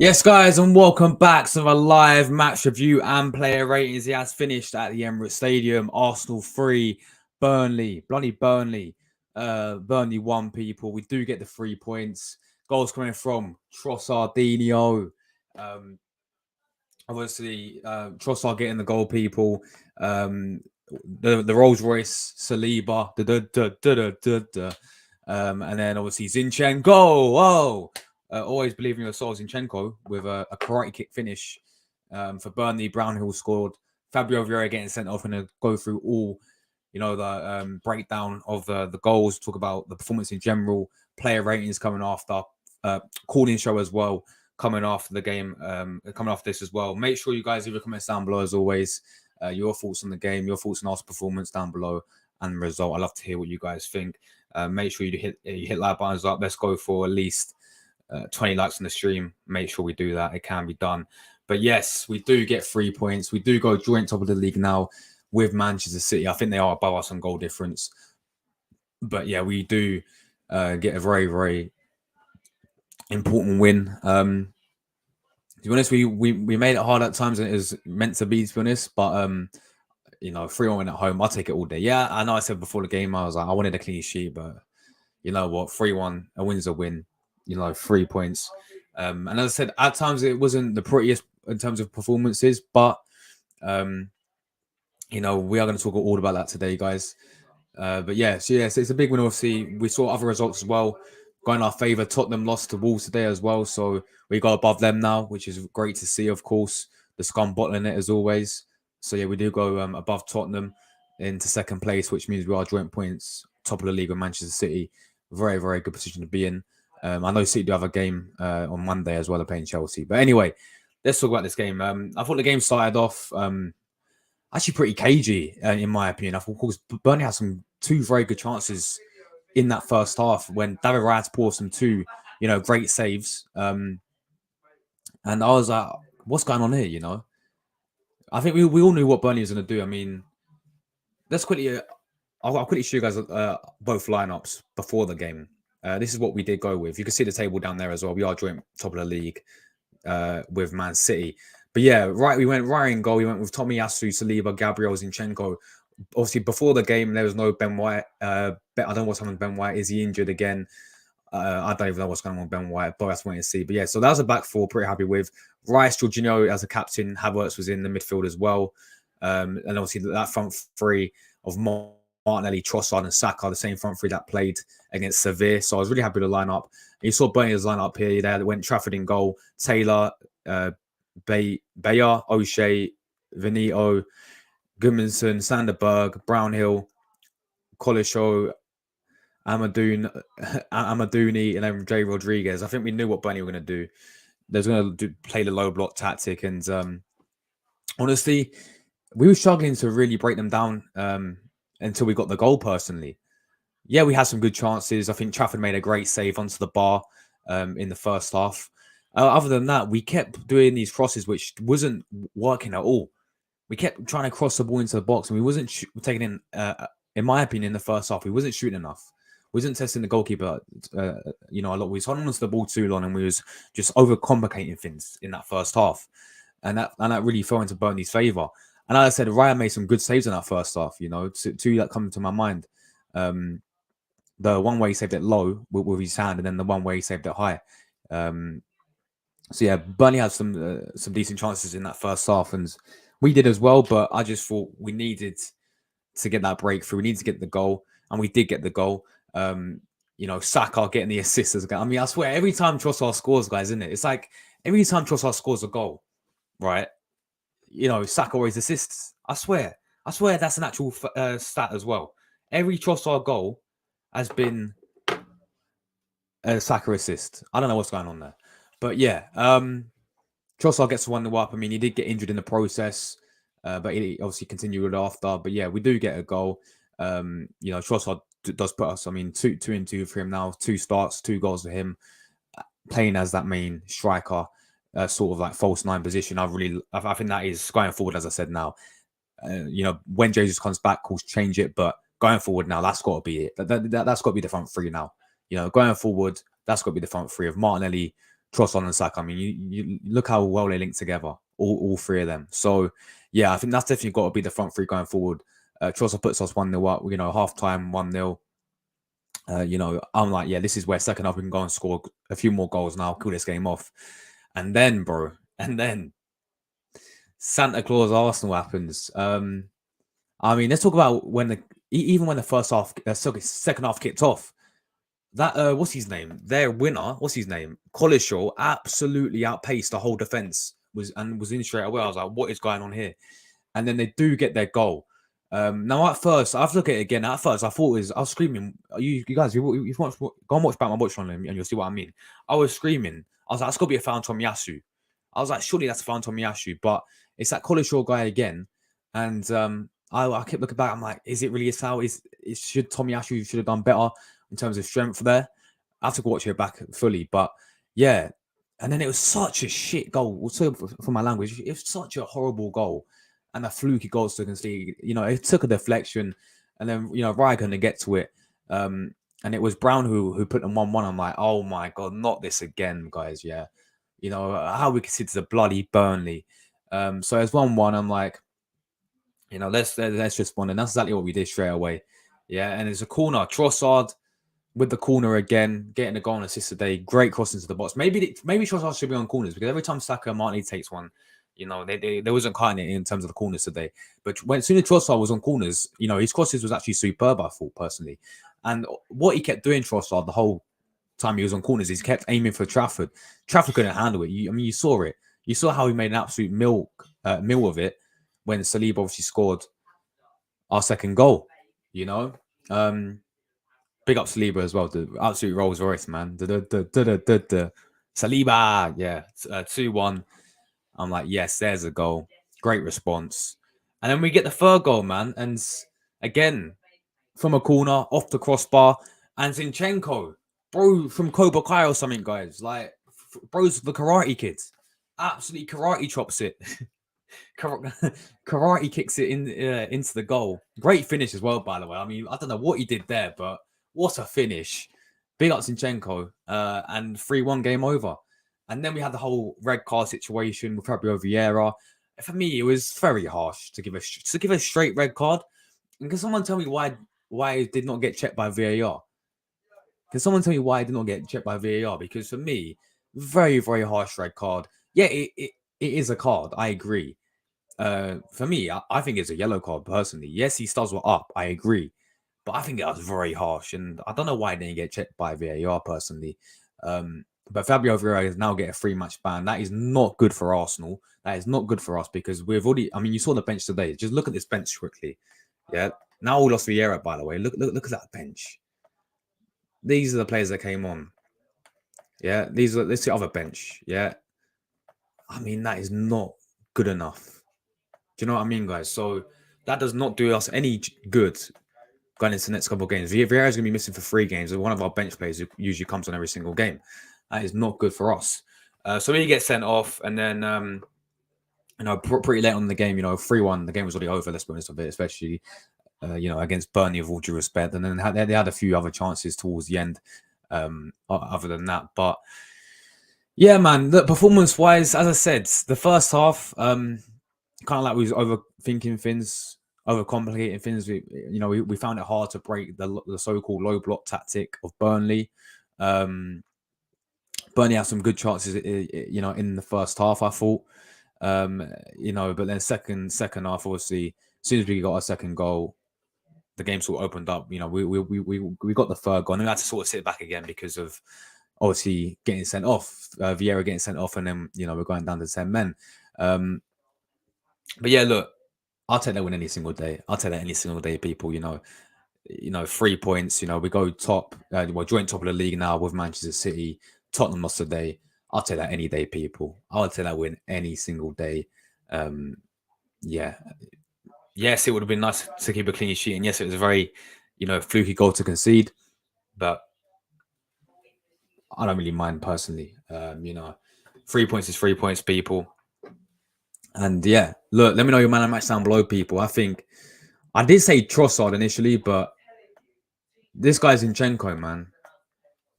Yes, guys, and welcome back to the live match review and player ratings. He has finished at the Emirates Stadium. Arsenal 3, Burnley, bloody Burnley. Burnley 1, people. We do get the 3 points. Goals coming from Trossardinho. Obviously, Trossard getting the goal, people. The Rolls Royce, Saliba. And then obviously Zinchenko. Whoa! Always believe in yourselves, Zinchenko, with a karate kick finish for Burnley. Brownhill scored. Fabio Vieira getting sent off. And go through all, the breakdown of the goals. Talk about the performance in general. Player ratings coming after. Calling show as well coming after the game. Coming after this as well. Make sure you guys leave your comments down below as always. Your thoughts on the game. Your thoughts on our performance down below and the result. I'd love to hear what you guys think. Make sure you hit like buttons up. Let's go for at least 20 likes on the stream. Make sure we do that. It can be done. But yes, we do get 3 points. We do go joint top of the league now with Manchester City. I think they are above us on goal difference. But yeah, we do get a very, very important win. To be honest, we made it hard at times and it was meant to be honest. But 3-1 win at home, I'll take it all day. Yeah, I know I said before the game, I was like, I wanted a clean sheet, but you know what? 3-1, a win's a win. 3 points. And as I said, at times it wasn't the prettiest in terms of performances, but we are going to talk all about that today, guys. But yeah, so it's a big win. Obviously, we saw other results as well going in our favour. Tottenham lost to Wolves today as well, so we got above them now, which is great to see. Of course, the scum bottling it as always. So yeah, we do go above Tottenham into second place, which means we are joint points, top of the league with Manchester City. Very, very good position to be in. I know City do have a game on Monday as well. They're playing Chelsea. But anyway, let's talk about this game. I thought the game started off actually pretty cagey, in my opinion. I thought, of course, Burnley had two very good chances in that first half when David Raya poured some two, great saves. And I was like, what's going on here, I think we all knew what Burnley was going to do. I mean, let's quickly... I'll quickly show you guys both lineups before the game. This is what we did go with. You can see the table down there as well. We are joint top of the league with Man City. But yeah, right, we went Raya in goal. We went with Tomiyasu, Saliba, Gabriel, Zinchenko. Obviously, before the game, there was no Ben White. I don't know what's happening with Ben White. Is he injured again? I don't even know what's going on with Ben White, but that's waiting to see. But yeah, so that was a back four, pretty happy with. Rice, Jorginho as a captain. Havertz was in the midfield as well. And obviously, that front three of Martinelli, Trossard, and Saka, the same front three that played against Sevilla. So I was really happy with the lineup. You saw Burnley's lineup here. They went Trafford in goal, Taylor, Bayer, O'Shea, Benito, Gudmundsson, Sanderberg, Brownhill, Colisho, Amadouni, and then Jay Rodriguez. I think we knew what Burnley were going to do. They were going to play the low block tactic. And honestly, we were struggling to really break them down until we got the goal, personally. Yeah, we had some good chances. I think Trafford made a great save onto the bar in the first half. Other than that, we kept doing these crosses, which wasn't working at all. We kept trying to cross the ball into the box, and we wasn't taking in my opinion, in the first half, we wasn't shooting enough. We wasn't testing the goalkeeper, a lot. We was holding onto the ball too long, and we was just overcomplicating things in that first half. And that really fell into Burnley's favour. And as I said, Raya made some good saves in that first half, two that come to my mind. The one way he saved it low with his hand, and then the one way he saved it high. So yeah, Burnley had some decent chances in that first half, and we did as well. But I just thought we needed to get that breakthrough. We needed to get the goal, and we did get the goal. Saka getting the assists again. I mean, I swear, every time Trossard scores, guys, isn't it? It's like every time Trossard scores a goal, right? Saka always assists. I swear that's an actual stat as well. Every Trossard goal has been a Saka assist. I don't know what's going on there. But yeah, Trossard gets 1-0 up. I mean, he did get injured in the process, but he obviously continued after. But yeah, we do get a goal. Trossard does put us, 2-2 for him now. 2 starts, 2 goals for him. Playing as that main striker, sort of like false 9 position. I think that is going forward, as I said now. When Jesus comes back, of course, change it. But going forward now, that's got to be it. That's got to be the front three now. Going forward, that's got to be the front three of Martinelli, Trossard and Saka. I mean, you look how well they link together, all three of them. So yeah, I think that's definitely got to be the front three going forward. Trossard puts us 1-0 up, half time 1-0. I'm like, yeah, this is where second half we can go and score a few more goals now, kill this game off. And then, bro, Santa Claus Arsenal happens. I mean, let's talk about even when the first half, second half kicked off. That what's his name? Their winner, what's his name? Collishaw absolutely outpaced the whole defense was in straight away. I was like, what is going on here? And then they do get their goal. Now at first, I have to look at it again. At first, I was screaming. You guys, you watch, go and watch back my watch on them, and you'll see what I mean. I was screaming. I was like, it's got to be a foul on Tomiyasu. I was like, surely that's a foul on Tomiyasu, but it's that Collishaw guy again. And I kept looking back. I'm like, is it really a foul? Should Tomiyasu should have done better in terms of strength there? I have to watch it back fully, but yeah. And then it was such a shit goal. So for my language, it was such a horrible goal. And a fluky goal to concede. It took a deflection, and then Raya couldn't get to it. And it was Brown who put them 1-1. I'm like, oh my god, not this again, guys. Yeah, how we conceded to the bloody Burnley. So it's 1-1. I'm like, let's respond, and that's exactly what we did straight away. Yeah, and it's a corner. Trossard with the corner again, getting a goal and assist today. Great cross into the box. Maybe Trossard should be on corners, because every time Saka and Martinelli takes one, they wasn't cutting it in terms of the corners today. But as soon as Trossard was on corners, his crosses was actually superb, I thought, personally. And what he kept doing, Trossard, the whole time he was on corners, he kept aiming for Trafford. Trafford couldn't handle it. You saw it. You saw how he made an absolute meal of it when Saliba obviously scored our second goal. Big up Saliba as well. The absolute Rolls Royce, man. Saliba, yeah, 2-1. I'm like, yes, there's a goal. Great response. And then we get the third goal, man. And again, from a corner, off the crossbar. And Zinchenko, bro, from Cobra Kai or something, guys. Like, bro's the karate kids. Absolutely karate chops it. Karate kicks it into the goal. Great finish as well, by the way. I mean, I don't know what he did there, but what a finish. Big up Zinchenko. And 3-1 game over. And then we had the whole red card situation with Fabio Vieira. For me, it was very harsh to give a straight red card. And can someone tell me why it did not get checked by VAR? Can someone tell me why it did not get checked by VAR? Because for me, very, very harsh red card. Yeah, it is a card. I agree. For me, I think it's a yellow card personally. Yes, his stars were up. I agree. But I think it was very harsh. And I don't know why it didn't get checked by VAR personally. But Fabio Vieira is now get a 3-match ban. That is not good for Arsenal. That is not good for us, because we've already. I mean, you saw the bench today. Just look at this bench quickly. Yeah. Now we lost Vieira, by the way. Look at that bench. These are the players that came on. Yeah. This is the other bench. Yeah. I mean, that is not good enough. Do you know what I mean, guys? So that does not do us any good going into the next couple of games. Vieira is going to be missing for 3 games. One of our bench players who usually comes on every single game. That is not good for us. So he gets sent off, and then pretty late on in the game, 3-1. The game was already over. Let's be honest with it, especially against Burnley, with all due respect. And then they had a few other chances towards the end. Other than that, but yeah, man. Look, performance-wise, as I said, the first half, kind of like we was overthinking things, overcomplicating things. We found it hard to break the so-called low block tactic of Burnley. Burnley had some good chances, in the first half, I thought. But then second half, obviously, as soon as we got our second goal, the game sort of opened up. We got the third goal, and we had to sort of sit back again because of obviously getting sent off, Vieira getting sent off, and then we're going down to 10 men. But yeah, look, I'll take that win any single day. I'll take that any single day, people. 3 points. We go top, joint top of the league now with Manchester City. Tottenham lost today. I'll take that any day, people. I'll take that win any single day. Yeah. Yes, it would have been nice to keep a clean sheet. And yes, it was a very, fluky goal to concede. But I don't really mind personally. 3 points is 3 points, people. And yeah, look, let me know your man of match down below, people. I think I did say Trossard initially, but this guy's Zinchenko, man.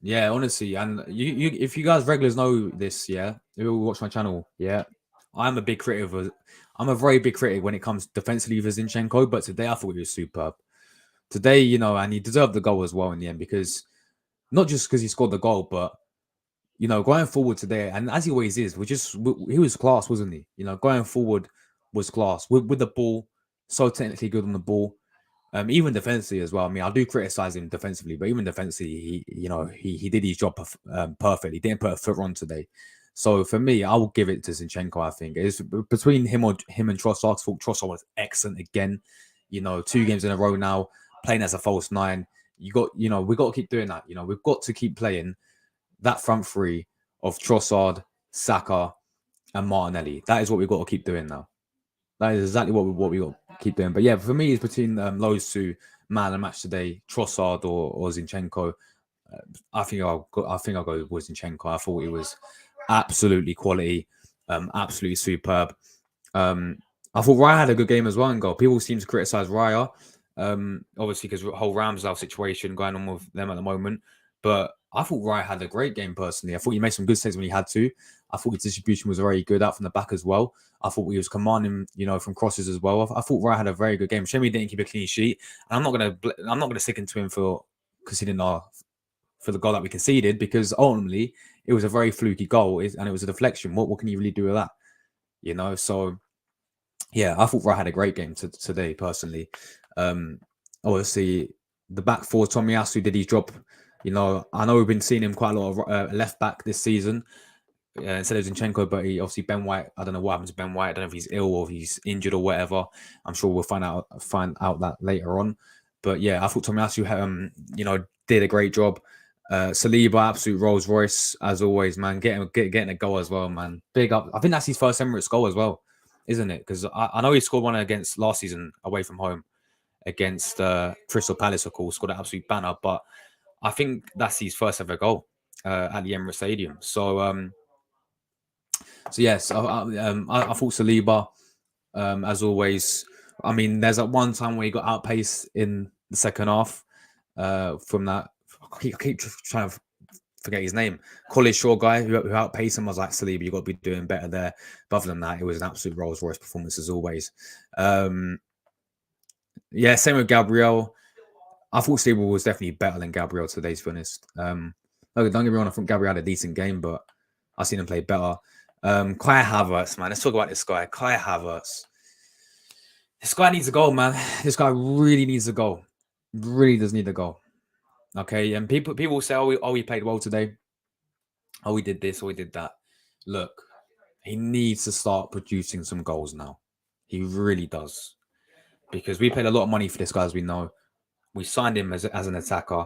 Yeah, honestly, and if you guys regulars know this, yeah, who watch my channel, yeah, I'm a big critic of, I'm a very big critic when it comes defensively with Zinchenko, but today I thought he was superb. Today, and he deserved the goal as well in the end because not just because he scored the goal, but going forward today, and as he always is, he was class, wasn't he? Going forward was class with the ball, so technically good on the ball. Even defensively as well. I mean, I do criticize him defensively, but even defensively, he did his job perfectly. He didn't put a foot wrong today. So for me, I will give it to Zinchenko. I think it's between him and Trossard. I thought Trossard was excellent again. 2 games in a row now, playing as a false nine. We got to keep doing that. We've got to keep playing that front three of Trossard, Saka, and Martinelli. That is what we've got to keep doing now. That is exactly what we got to keep doing. But yeah, for me, it's between those two, man of the match today, Trossard or Zinchenko. I think I'll go with Zinchenko. I thought it was absolutely quality, absolutely superb. I thought Raya had a good game as well in goal. People seem to criticize Raya, obviously because the whole Ramsdale situation going on with them at the moment. But I thought Raya had a great game personally. I thought he made some good saves when he had to. I thought his distribution was very good out from the back as well. I thought he was commanding, from crosses as well. I thought Raya had a very good game. Shame he didn't keep a clean sheet. And I'm not gonna stick into him for conceding for the goal that we conceded because ultimately it was a very fluky goal and it was a deflection. What can you really do with that? So yeah, I thought Raya had a great game today personally. Obviously the back four, Tomiyasu did his job. I know we've been seeing him quite a lot of left back this season instead of Zinchenko, but obviously Ben White. I don't know what happened to Ben White. I don't know if he's ill or if he's injured or whatever. I'm sure we'll find out that later on. But yeah, I thought Tomiyasu, did a great job. Saliba, absolute Rolls Royce as always, man. Getting a goal as well, man. Big up. I think that's his first Emirates goal as well, isn't it? Because I know he scored one against last season away from home against Crystal Palace, of course, scored an absolute banner. But I think that's his first ever goal at the Emirates Stadium. So yes, I thought Saliba, as always. I mean, there's that one time where he got outpaced in the second half from that. I keep trying to forget his name. College Shaw guy who outpaced him. I was like, Saliba, you got to be doing better there. But other than that, it was an absolute Rolls Royce performance as always. Yeah, same with Gabriel. I thought Saliba was definitely better than Gabriel today, to be honest. Don't get me wrong, I think Gabriel had a decent game, but I've seen him play better. Kai Havertz, man. Let's talk about this guy. Kai Havertz. This guy needs a goal, man. This guy really needs a goal. Really does need a goal. Okay, and people say, oh, he played well today. Oh, we did this, or we did that. Look, he needs to start producing some goals now. He really does. Because we paid a lot of money for this guy, as we know. We signed him as an attacker.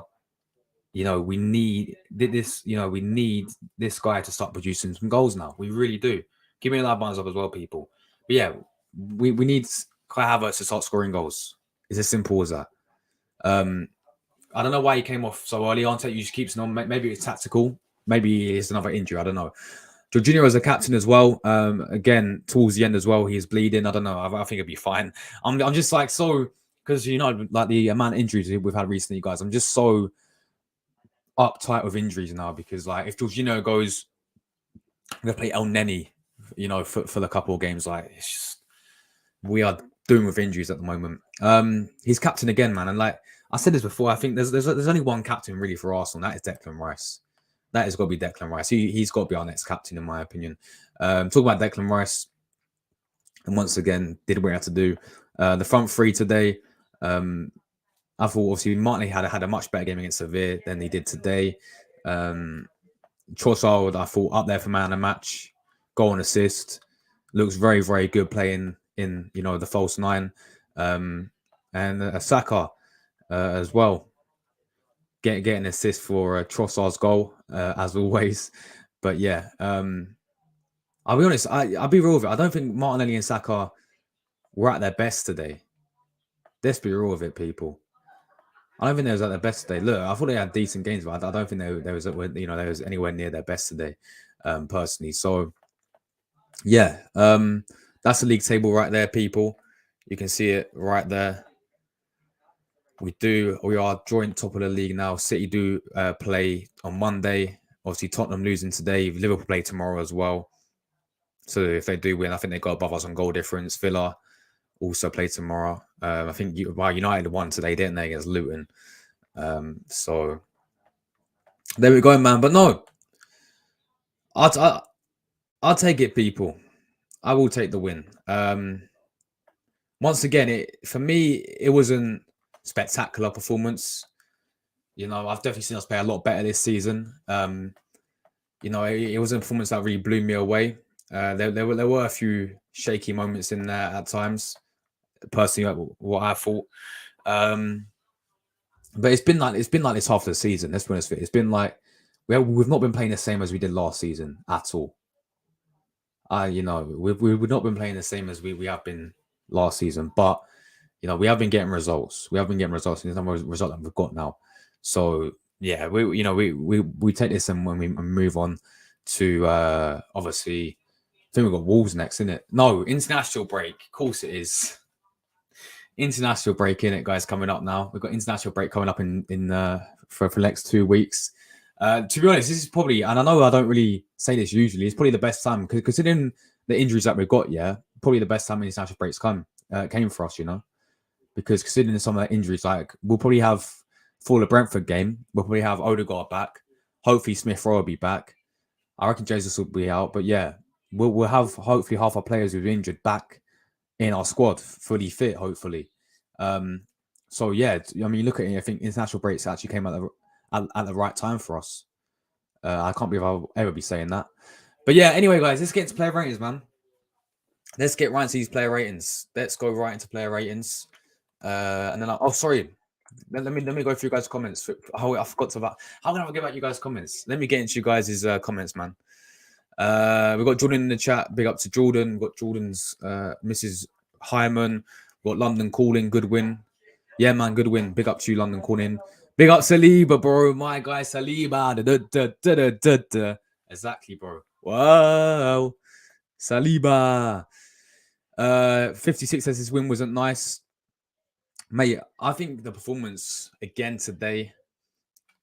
We need this. We need this guy to start producing some goals now. We really do. Give me a loud buns up as well, people. But yeah, we need Kai Havertz to start scoring goals. It's as simple as that. I don't know why he came off so early on. You just keeps on. Maybe it's tactical. Maybe it's another injury. I don't know. Jorginho as a captain as well. Again, towards the end as well, he's bleeding. I don't know. I think it'll be fine. I'm just like so because like the amount of injuries we've had recently, guys. I'm just so uptight with injuries now because like if Jorginho goes, I'm gonna play El Neni, for the couple of games. Like it's just we are doing with injuries at the moment. He's captain again, man, and like I said this before, I think there's only one captain really for Arsenal. That is Declan Rice. That has got to be Declan Rice. He's got to be our next captain, in my opinion. Talk about Declan Rice, and once again did what he had to do. The front three today. I thought obviously Martinelli had a much better game against Sevilla than he did today. Trossard, I thought up there for man of the match, goal and assist, looks very very good playing in the false nine, and Saka as well, getting an assist for Trossard's goal as always. But yeah, I'll be honest, I'll be real with it. I don't think Martinelli and Saka were at their best today. Let's be real with it, people. I don't think they was at their best today. Look, I thought they had decent games, but I don't think they was anywhere near their best today, personally. So yeah, that's the league table right there, people. You can see it right there. We are joint top of the league now. City do play on Monday. Obviously, Tottenham losing today. Liverpool play tomorrow as well. So if they do win, I think they go above us on goal difference. Villa also play tomorrow. I think United won today, didn't they, against Luton? So there we go, man. But no, I'll take it, people. I will take the win. Once again, for me, it wasn't spectacular performance. You know, I've definitely seen us play a lot better this season. You know, it was a performance that really blew me away. There were a few shaky moments in there at times. Personally, what I thought. But it's been like this half of the season. Let's be honest with it. It's been like we've not been playing the same as we did last season at all. You know, we've not been playing the same as we have been last season, but you know, we have been getting results. We have been getting results, and there's no result that we've got now. So yeah, we take this and when we move on to obviously, I think we've got Wolves next, isn't it? No, international break. Of course it is. International break in it, guys, coming up now. We've got international break coming up in for the next 2 weeks. To be honest, this is probably, and I know I don't really say this usually, it's probably the best time because considering the injuries that we've got, yeah, probably the best time international breaks came for us, you know, because considering some of the injuries, like we'll probably have for the Brentford game, we'll probably have Odegaard back. Hopefully Smith Rowe will be back. I reckon Jesus will be out, but yeah, we'll have hopefully half our players who've injured back in our squad, fully fit, hopefully. So yeah, I mean, look at it. I think international breaks actually came at the right time for us. I can't believe I'll ever be saying that. But yeah, anyway, guys, let's get into player ratings, man. Let's get right into these player ratings. Let's go right into player ratings. And then sorry. Let me go through you guys' comments. Oh, I forgot to how can I forget about you guys' comments? Let me get into you guys' comments, man. We've got Jordan in the chat. Big up to Jordan. We've got Jordan's Mrs. Hyman. We've got London calling. Good win. Yeah, man. Good win. Big up to you, London calling. Big up Saliba, bro. My guy Saliba. Exactly, bro. Wow. Saliba. 56 says his win wasn't nice. Mate, I think the performance again today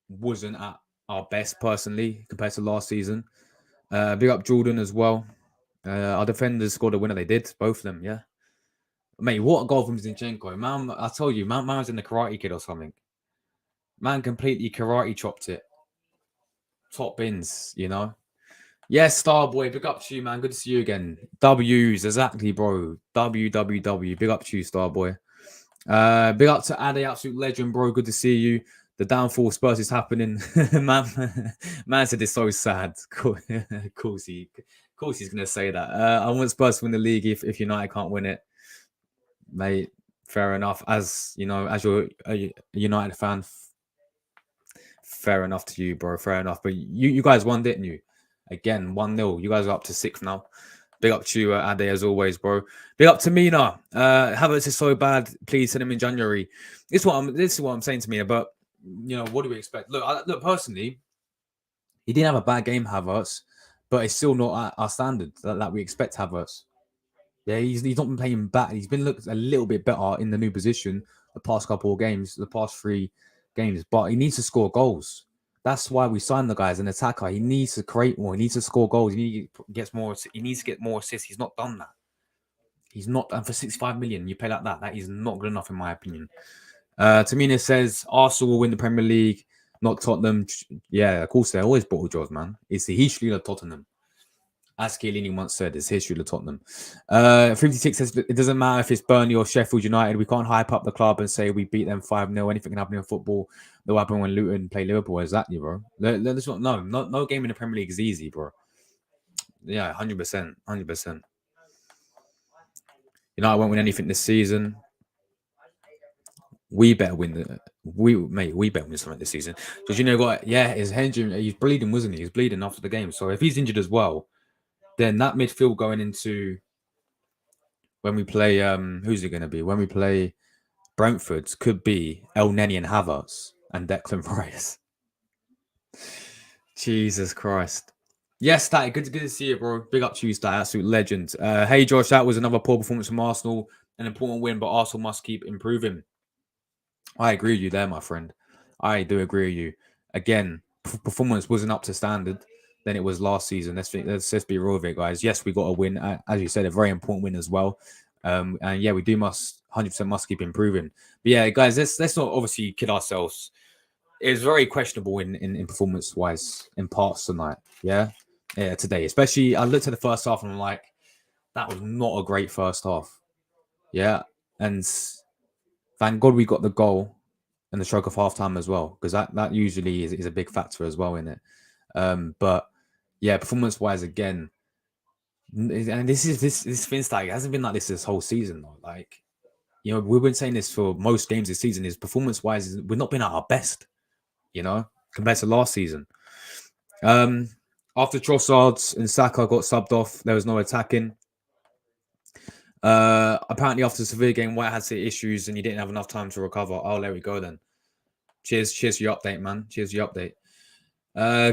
wasn't at our best personally compared to last season. Big up Jordan as well. Our defenders scored a winner. They did, both of them, yeah. Mate, what a goal from Zinchenko. Man, I told you, man was in the Karate Kid or something. Man completely karate chopped it. Top bins, you know. Yes, Starboy, big up to you, man. Good to see you again. W's, exactly, bro. WWW. Big up to you, Starboy. Big up to Ade, absolute legend, bro. Good to see you. The downfall of Spurs is happening. man said it's so sad. Of course he's gonna say that. I want Spurs to win the league if United can't win it. Mate, fair enough. As you know, as you're a United fan, fair enough to you, bro. Fair enough. But you guys won, didn't you? Again, 1-0. You guys are up to 6th now. Big up to you, Ade, as always, bro. Big up to Mina. Havertz is so bad. Please send him in January. This is what I'm saying to Mina. But you know, what do we expect? Look. Personally, he didn't have a bad game, Havertz, but it's still not at our standard that we expect Havertz. Yeah, he's not been playing bad. He's been looked a little bit better in the new position the past couple of games, the past 3 games. But he needs to score goals. That's why we signed the guy as an attacker. He needs to create more. He needs to score goals. He needs to get more assists. He's not done that. He's not done for 65 million. You pay like that. That is not good enough, in my opinion. Tamina says Arsenal will win the Premier League, not Tottenham. Yeah, of course, they're always bottle jobs, man. It's the history of Tottenham. As Chiellini once said, it's history of Tottenham. 56 says it doesn't matter if it's Burnley or Sheffield United. We can't hype up the club and say we beat them 5-0. Anything can happen in football. That'll happen when Luton play Liverpool. Exactly, bro. No game in the Premier League is easy, bro. Yeah, 100%. 100%. United won't win anything this season. We better win we better win something this season. Because you know what? Yeah, his injury, he's bleeding, wasn't he? He's bleeding after the game. So if he's injured as well, then that midfield going into when we play who's it gonna be? When we play Brentford could be El Neni and Havertz and Declan Rice. Jesus Christ. Yes, Statty, good to see you, bro. Big up to you, Statty, absolute legend. Hey Josh, that was another poor performance from Arsenal. An important win, but Arsenal must keep improving. I agree with you there, my friend. I do agree with you. Again, performance wasn't up to standard than it was last season. Let's just be real with it, guys. Yes, we got a win, as you said, a very important win as well. And yeah, we do must 100% must keep improving. But yeah, guys, let's not obviously kid ourselves. It was very questionable in performance wise in parts tonight. Yeah, today, especially I looked at the first half and I'm like, that was not a great first half. Yeah, and thank God we got the goal and the stroke of half time as well, because that usually is a big factor as well in it. But yeah, performance wise, again, and this Finstag, it hasn't been like this whole season though. Like, we've been saying this for most games this season. Is performance wise, we've not been at our best, compared to last season. Um, After Trossard and Saka got subbed off, there was no attacking. Apparently after the Sevilla game, White had some issues and he didn't have enough time to recover. Oh, there we go then. Cheers for your update, man. Cheers for your update.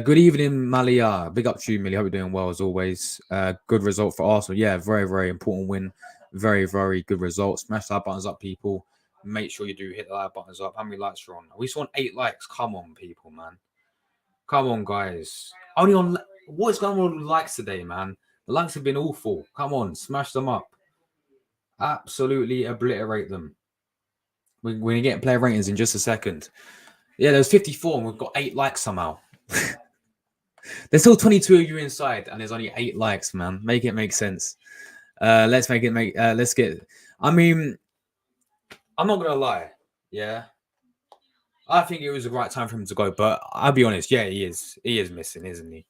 Good evening, Malia. Big up to you, Millie. Hope you're doing well as always. Good result for Arsenal. Yeah, very, very important win. Very, very good result. Smash the like buttons up, people. Make sure you do hit the like buttons up. How many likes are on? We just want 8 likes. Come on, people, man. Come on, guys. Only on what is going on with likes today, man? The likes have been awful. Come on, smash them up. Absolutely obliterate them. We're going to get player ratings in just a second. Yeah, there's 54 and we've got 8 likes somehow. There's still 22 of you inside and there's only 8 likes, man. Make it make sense. Let's get. I mean, I'm not going to lie. Yeah. I think it was the right time for him to go, but I'll be honest. Yeah, he is. He is missing, isn't he?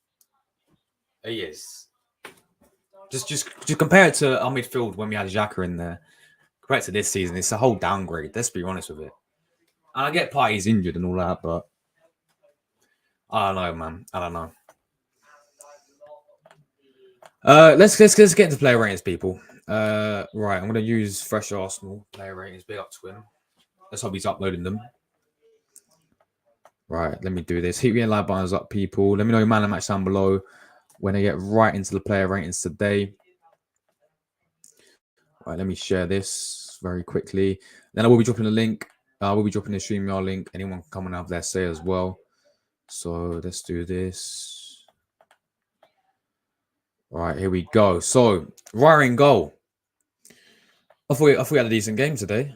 He is. Just compare it to our midfield when we had Xhaka in there. Compared to this season, it's a whole downgrade. Let's be honest with it. And I get Partey's injured and all that, but I don't know, man. I don't know. Let's get into player ratings, people. Right, I'm gonna use Fresh Arsenal player ratings. Big up to him. Let's hope he's uploading them. Right, let me do this. Hit me and like buttons up, people. Let me know your man and match down below when I get right into the player ratings today. Right, let me share this very quickly. Then I will be dropping a link. I will be dropping the StreamYard link. Anyone can come and have their say as well. So let's do this. All right, here we go. So, Raya in goal. I thought we had a decent game today.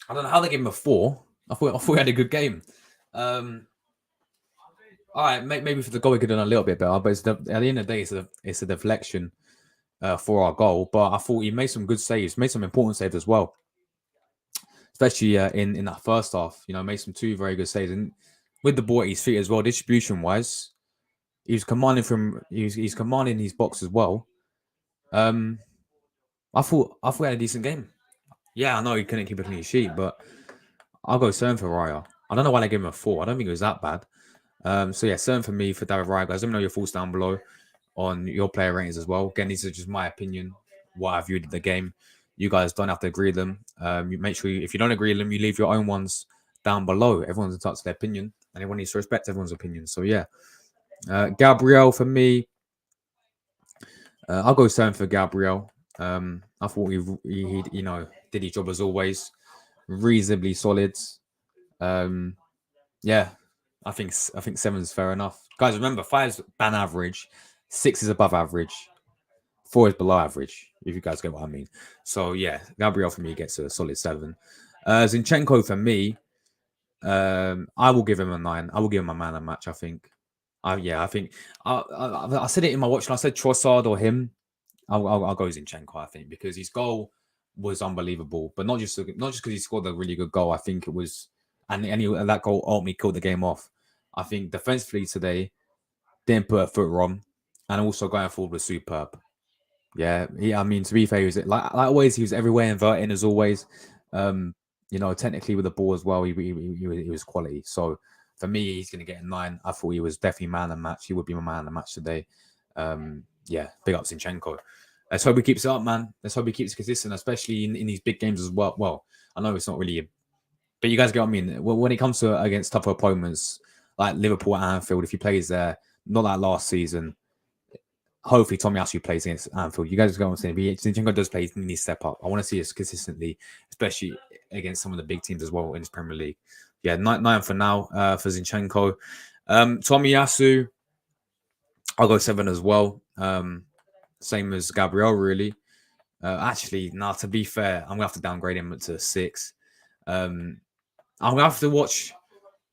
I don't know how they gave him a 4. I thought we had a good game. All right, maybe for the goal we could have done a little bit better, but at the end of the day, it's a deflection for our goal. But I thought he made some good saves, made some important saves as well, especially in that first half. Made some 2 very good saves, and with the ball at his feet as well, distribution wise, he's commanding he's commanding his box as well. I thought we had a decent game. Yeah, I know he couldn't keep a clean sheet, but I'll go 7 for Raya. I don't know why they gave him a 4. I don't think it was that bad. So yeah, 7 for me for David Raya, guys. Let me know your thoughts down below on your player ratings as well. Again, these are just my opinion, what I viewed the game. You guys don't have to agree with them. You make sure if you don't agree with them, you leave your own ones down below. Everyone's entitled to their opinion, and everyone needs to respect everyone's opinion. So yeah, Gabriel for me, I'll go 7 for Gabriel. I thought he did his job as always, reasonably solid. Yeah, I think 7 is fair enough. Guys, remember 5 is ban average, 6 is above average, 4 is below average. If you guys get what I mean. So yeah, Gabriel for me gets a solid 7. Zinchenko for me, I will give him a 9. I will give him a man a match. I think. I think I said it in my watch and I said Trossard or him. I'll go Zinchenko, I think, because his goal was unbelievable, but not just because he scored a really good goal. I think it was, and that goal ultimately killed the game off. I think defensively today didn't put a foot wrong, and also going forward was superb. Yeah, I mean, to be fair, he was like always, he was everywhere, inverting as always. Technically with the ball as well, he was quality. So for me, he's going to get a 9. I thought he was definitely man of the match. He would be my man of the match today. Yeah, big up Zinchenko. Let's hope he keeps it up, man. Let's hope he keeps consistent, especially in these big games as well. Well, I know it's not really, but you guys get what I mean. When it comes to against tougher opponents like Liverpool at Anfield, if he plays there, not like last season, hopefully Tomiyasu plays against Anfield. You guys go on saying, if Zinchenko does play, he needs to step up. I want to see this consistently, especially against some of the big teams as well in this Premier League. Yeah, 9 for now for Zinchenko. Tomiyasu, I'll go 7 as well. Same as Gabriel, really. Actually, now to be fair, I'm gonna have to downgrade him to 6. I'm gonna have to watch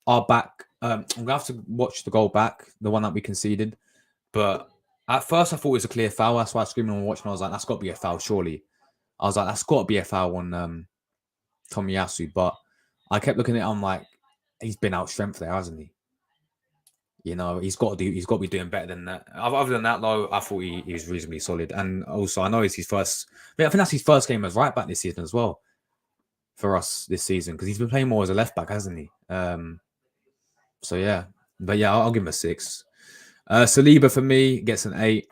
our back. I'm gonna have to watch the goal back, the one that we conceded. But at first, I thought it was a clear foul. That's why I screamed on watching. I was like, "That's got to be a foul, surely." I was like, "That's got to be a foul on Tomiyasu." But I kept looking at it. I'm like, he's been out strength there, hasn't he? You know, he's got to be doing better than that. Other than that, though, I thought he was reasonably solid. And also, I know it's his first. I think that's his first game as right back this season as well for us this season because he's been playing more as a left back, hasn't he? So yeah, but yeah, I'll give him a 6. Saliba for me gets an 8.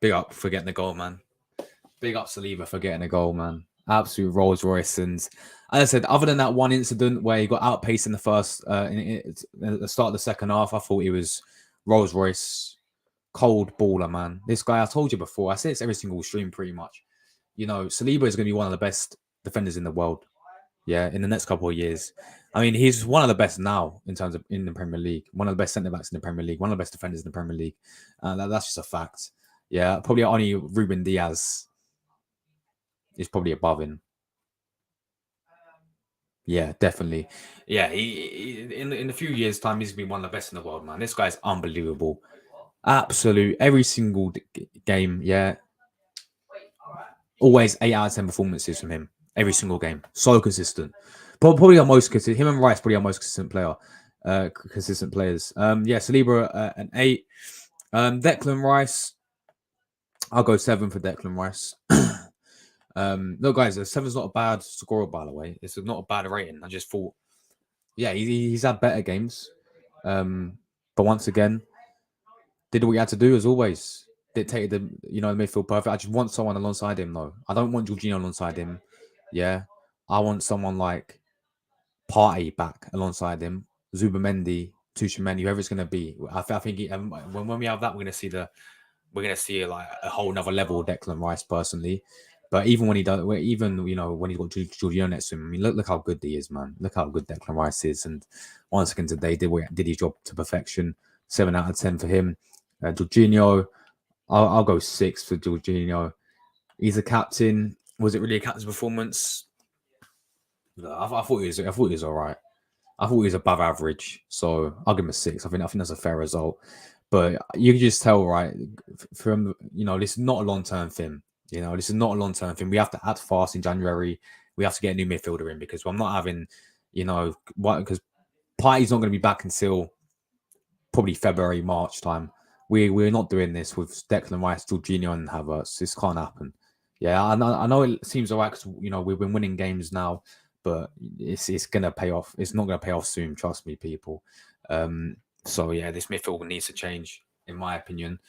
Big up for getting the goal, man. Big up Saliba for getting a goal, man. Absolute Rolls Royce. And as I said, other than that one incident where he got outpaced in the first, in the start of the second half, I thought he was Rolls Royce, cold baller, man. This guy, I told you before, I say it's every single stream pretty much. You know, Saliba is going to be one of the best defenders in the world. Yeah, in the next couple of years. I mean, he's one of the best now in terms of in the Premier League. One of the best centre backs in the Premier League. One of the best defenders in the Premier League. That's just a fact. Yeah, probably only Ruben Diaz is probably above him. Yeah, definitely. Yeah, he in a few years' time, he's gonna be one of the best in the world, man. This guy's unbelievable. Absolute every single game. Yeah, always 8 out of 10 performances from him. Every single game, so consistent. Probably our most consistent. Him and Rice probably our most consistent player. Consistent players. Yeah, Saliba an 8. Declan Rice, I'll go 7 for Declan Rice. No, guys, a 7's not a bad score, by the way. It's not a bad rating. I just thought, yeah, he's had better games. But once again, did what he had to do as always. Dictated the midfield perfect. I just want someone alongside him, though. I don't want Jorginho alongside him. Yeah, I want someone like Party back alongside him, Zubamendi, Tuchemeni, whoever it's going to be. I think when we have that, we're going to see like a whole nother level of Declan Rice personally. But even when he does, even when he's got Jorginho next to him, I mean, look how good he is, man. Look how good Declan Rice is. And once again today, did his job to perfection. 7 out of 10 for him. Jorginho, I'll go 6 for Jorginho. He's a captain. Was it really a captain's performance? No, I thought he was all right. I thought he was above average, so I'll give him a 6. I think that's a fair result. But you can just tell, right, from this is not a long-term thing. This is not a long-term thing. We have to act fast in January. We have to get a new midfielder in because I'm not having, because Partey's not going to be back until probably February, March time. We're not doing this with Declan Rice, Jorginho, and Havertz. This can't happen. Yeah, I know it seems alright because we've been winning games now, but it's gonna pay off. It's not gonna pay off soon. Trust me, people. So yeah, this midfield needs to change, in my opinion.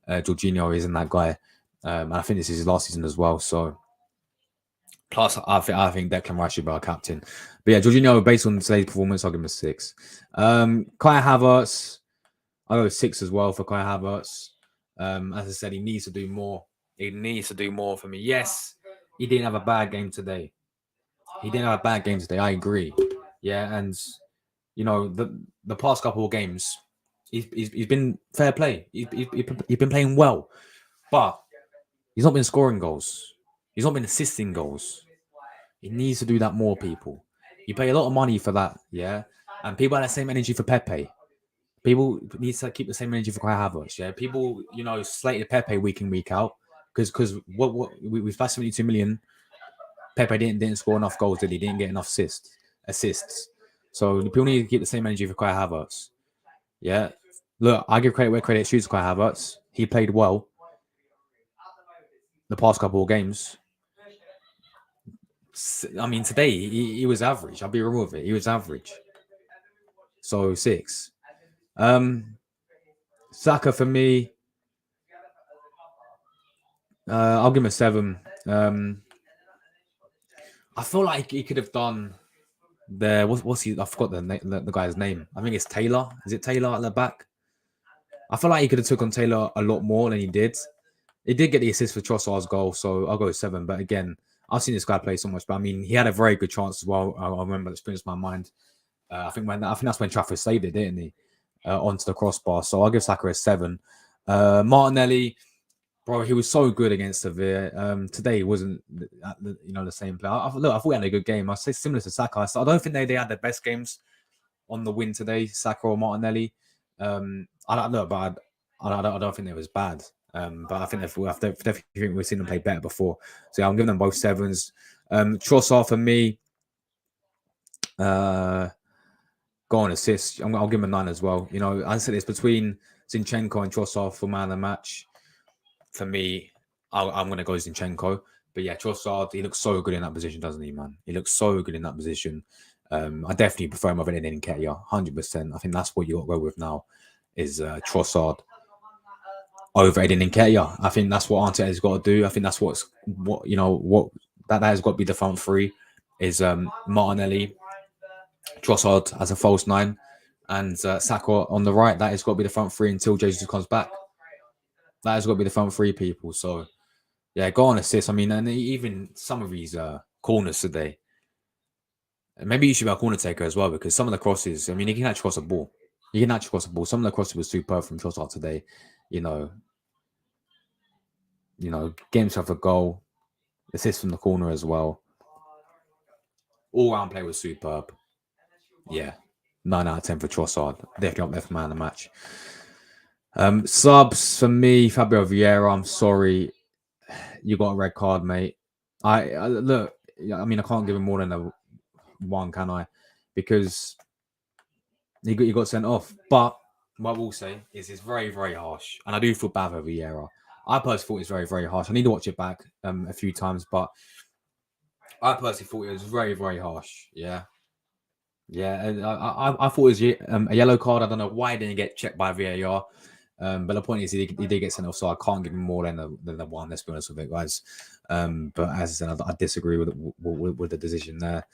Jorginho isn't that guy, and I think this is his last season as well. So, plus I think Declan Rice should be our captain. But yeah, Jorginho, based on today's performance, I'll give him a 6. Kai Havertz, I'll go 6 as well for Kai Havertz. As I said, he needs to do more. He needs to do more for me. Yes, he didn't have a bad game today. I agree. Yeah, and the past couple of games, he's been fair play. He's been playing well, but he's not been scoring goals. He's not been assisting goals. He needs to do that more, people. You pay a lot of money for that, yeah, and people have the same energy for Pepe. People need to keep the same energy for Kai Havertz. Yeah, people, slated Pepe week in week out because what we've passed 72 million. Pepe didn't score enough goals, did he? Didn't get enough assists. So people need to keep the same energy for Kai Havertz. Yeah, look, I give credit where credit is to Kai Havertz. He played well the past couple of games. I mean, today he was average. I'll be real with it. He was average. So 6. Saka for me, I'll give him a 7. I feel like he could have done what's he? I forgot the guy's name. I think it's Taylor. Is it Taylor at the back? I feel like he could have took on Taylor a lot more than he did. He did get the assist for Trossard's goal, so I'll go 7. But again, I've seen this guy play so much. But I mean, he had a very good chance as well. I remember it springs my mind. I think that's when Trafford saved it, didn't he? Onto the crossbar. So I'll give Saka a 7. Martinelli, bro, he was so good against Sevilla. Today he wasn't, the same player. I thought he had a good game. I say similar to Saka. So I don't think they had their best games on the win today, Saka or Martinelli. I don't know, but I don't think it was bad. But I think definitely we've seen them play better before. So yeah, I'm giving them both 7s. Trossard for me, go on assist. I'll give him a 9 as well. I said it's between Zinchenko and Trossard for man of the match. For me, I'm going to go Zinchenko. But yeah, Trossard, he looks so good in that position, doesn't he, man? He looks so good in that position. I definitely prefer him over Eddie Nketiah, 100%. I think that's what you got to go with now, is Trossard over Eddie Nketiah. I think that's what Arteta's got to do. I think that's what that has got to be the front three, is Martinelli, Trossard as a false 9, and Saka on the right. That has got to be the front three until Jesus comes back. That has got to be the front three, people. So yeah, go on assist. I mean, and even some of these corners today. Maybe you should be a corner taker as well, because some of the crosses, I mean, you can actually cross a ball. Some of the crosses were superb from Trossard today. Get himself a goal, assist from the corner as well. All round play was superb. Yeah, 9 out of 10 for Trossard. Definitely up there for man of the match. Subs for me, Fabio Vieira. I'm sorry, you got a red card, mate. I look. I mean, I can't give him more than a 1, can I? Because he got sent off. But what I will say is it's very, very harsh, and I do feel bad for Vieira. I personally thought it was very, very harsh. I need to watch it back a few times, but I personally thought it was very, very harsh. Yeah. And I thought it was a yellow card. I don't know why it didn't get checked by VAR. But the point is, he did get sent off, so I can't give him more than the 1. Let's be honest with it, guys. But as I said, I disagree with the decision there.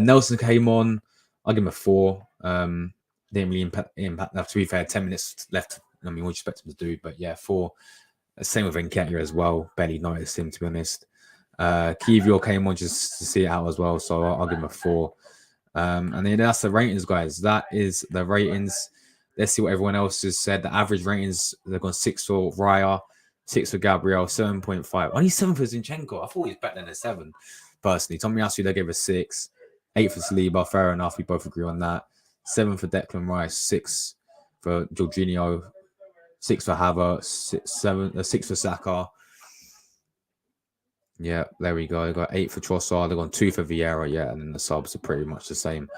Nelson came on. I'll give him a 4. Didn't really impact. To be fair, 10 minutes left. I mean, what do you expect him to do? But yeah, 4. Same with Nketiah as well. Barely noticed him, to be honest. Kiwior came on just to see it out as well, so I'll give him a 4. And then that's the ratings, guys. That is the ratings. Let's see what everyone else has said. The average ratings, they've gone 6 for Raya, 6 for Gabriel, 7.5. Only 7 for Zinchenko. I thought he was better than a 7, personally. Tomiyasu, they gave a 6. 8 for Saliba. Fair enough. We both agree on that. 7 for Declan Rice. 6 for Jorginho. 6 for Havertz. 6 for Saka. Yeah, there we go. They got 8 for Trossard. They've gone 2 for Vieira. Yeah, and then the subs are pretty much the same.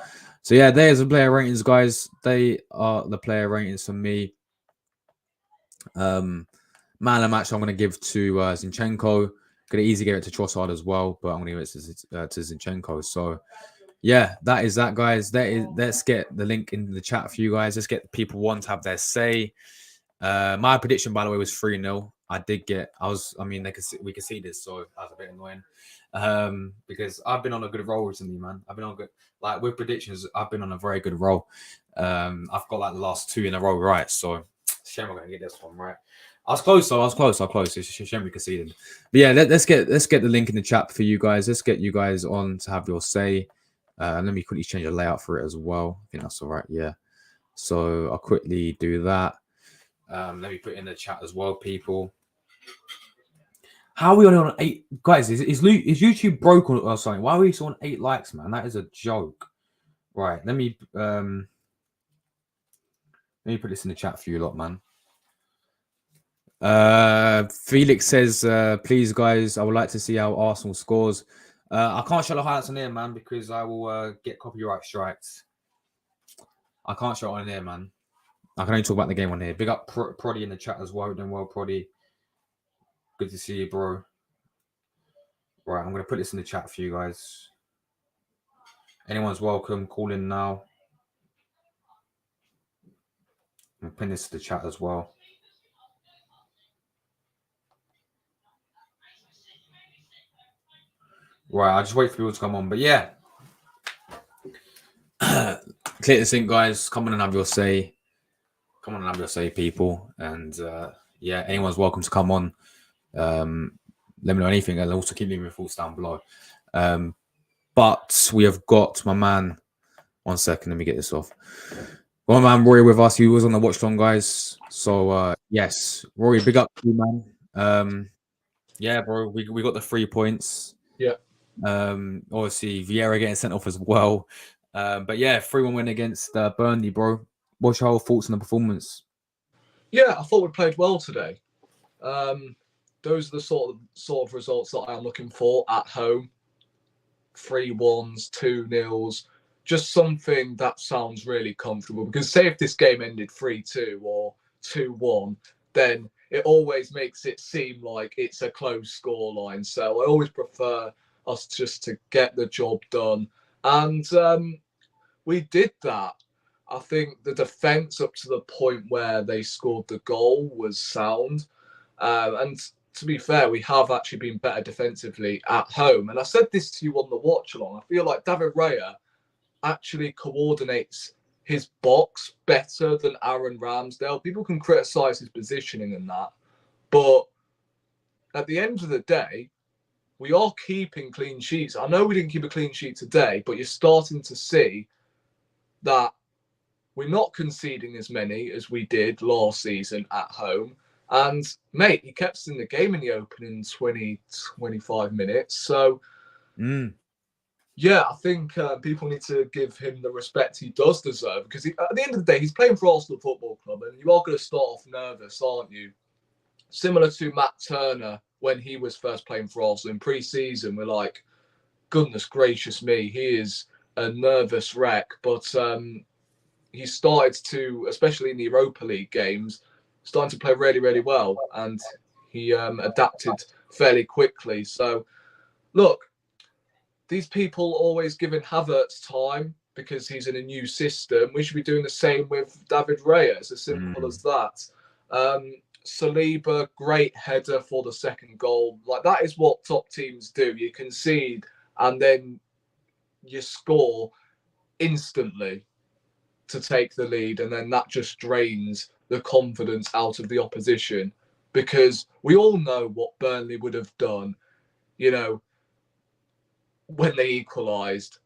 So yeah, there's the player ratings, guys. They are the player ratings for me. Man of the match, I'm going to give to Zinchenko. Could easily give it to Trossard as well, but I'm going to give it to Zinchenko. So yeah, that is that, guys. Let's get the link in the chat for you guys. Let's get people want to have their say. My prediction, by the way, was 3-0. We could see this, so that's a bit annoying. Because I've been on a good roll recently, man. I've been on good, like with predictions. I've been on a very good roll. I've got like the last 2 in a row right, so shame I'm gonna get this one right. I was close. It's a shame we conceded. But yeah, let's get the link in the chat for you guys. Let's get you guys on to have your say. Let me quickly change the layout for it as well. I think that's all right. Yeah. So I'll quickly do that. Let me put it in the chat as well, people. How are we only on 8? Guys, is YouTube broke or something? Why are we on 8 likes, man? That is a joke. Right, let me put this in the chat for you lot, man. Felix says, please, guys, I would like to see how Arsenal scores. I can't show the highlights on here, man, because I will get copyright strikes. I can't show it on here, man. I can only talk about the game on here. Big up Proddy in the chat as well. Doing well, Proddy. Good to see you, bro. Right, I'm going to put this in the chat for you guys. Anyone's welcome. Call in now. I'm going to pin this to the chat as well. Right, I'll just wait for people to come on. But yeah. Click this link, guys. Come on and have your say. Come on and have your say, people. And yeah, anyone's welcome to come on. Let me know anything, and also keep leaving your thoughts down below. But we have got my man. 1 second, let me get this off. Well, my man Rory with us. He was on the watch long, guys. So yes, Rory, big up to you, man. Yeah, bro, we got the 3 points. Yeah. Obviously Vieira getting sent off as well. But yeah, 3-1 win against Burnley, bro. What's your thoughts on the performance? Yeah, I thought we played well today. Those are the sort of results that I am looking for at home. 3-1s, 2-0s, just something that sounds really comfortable. Because say if this game ended 3-2 or 2-1, then it always makes it seem like it's a close scoreline. So I always prefer us just to get the job done. And we did that. I think the defence up to the point where they scored the goal was sound. And to be fair, we have actually been better defensively at home. And I said this to you on the watch along. I feel like David Raya actually coordinates his box better than Aaron Ramsdale. People can criticise his positioning and that. But at the end of the day, we are keeping clean sheets. I know we didn't keep a clean sheet today, but you're starting to see that we're not conceding as many as we did last season at home. And, mate, he kept us in the game in the opening 20, 25 minutes. So, yeah, I think people need to give him the respect he does deserve. Because at the end of the day, he's playing for Arsenal Football Club. And you are going to start off nervous, aren't you? Similar to Matt Turner when he was first playing for Arsenal in pre-season. We're like, goodness gracious me, he is a nervous wreck. But he started to, especially in the Europa League games, starting to play really, really well. And he adapted fairly quickly. So, look, these people always giving Havertz time because he's in a new system. We should be doing the same with David Raya. It's as simple as that. Saliba, great header for the second goal. Like, that is what top teams do. You concede and then you score instantly to take the lead, and then that just drains the confidence out of the opposition, because we all know what Burnley would have done, when they equalised.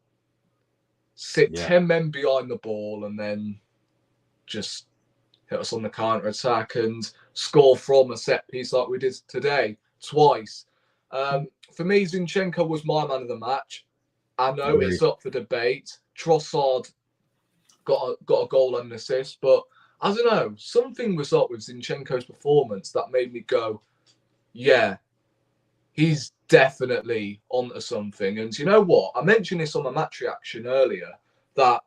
Sit 10 men behind the ball and then just hit us on the counter-attack and score from a set piece like we did today, twice. For me, Zinchenko was my man of the match. I know it's up for debate. Trossard got a goal and an assist, but I don't know, something was up with Zinchenko's performance that made me go, yeah, he's definitely onto something. And you know what? I mentioned this on my match reaction earlier, that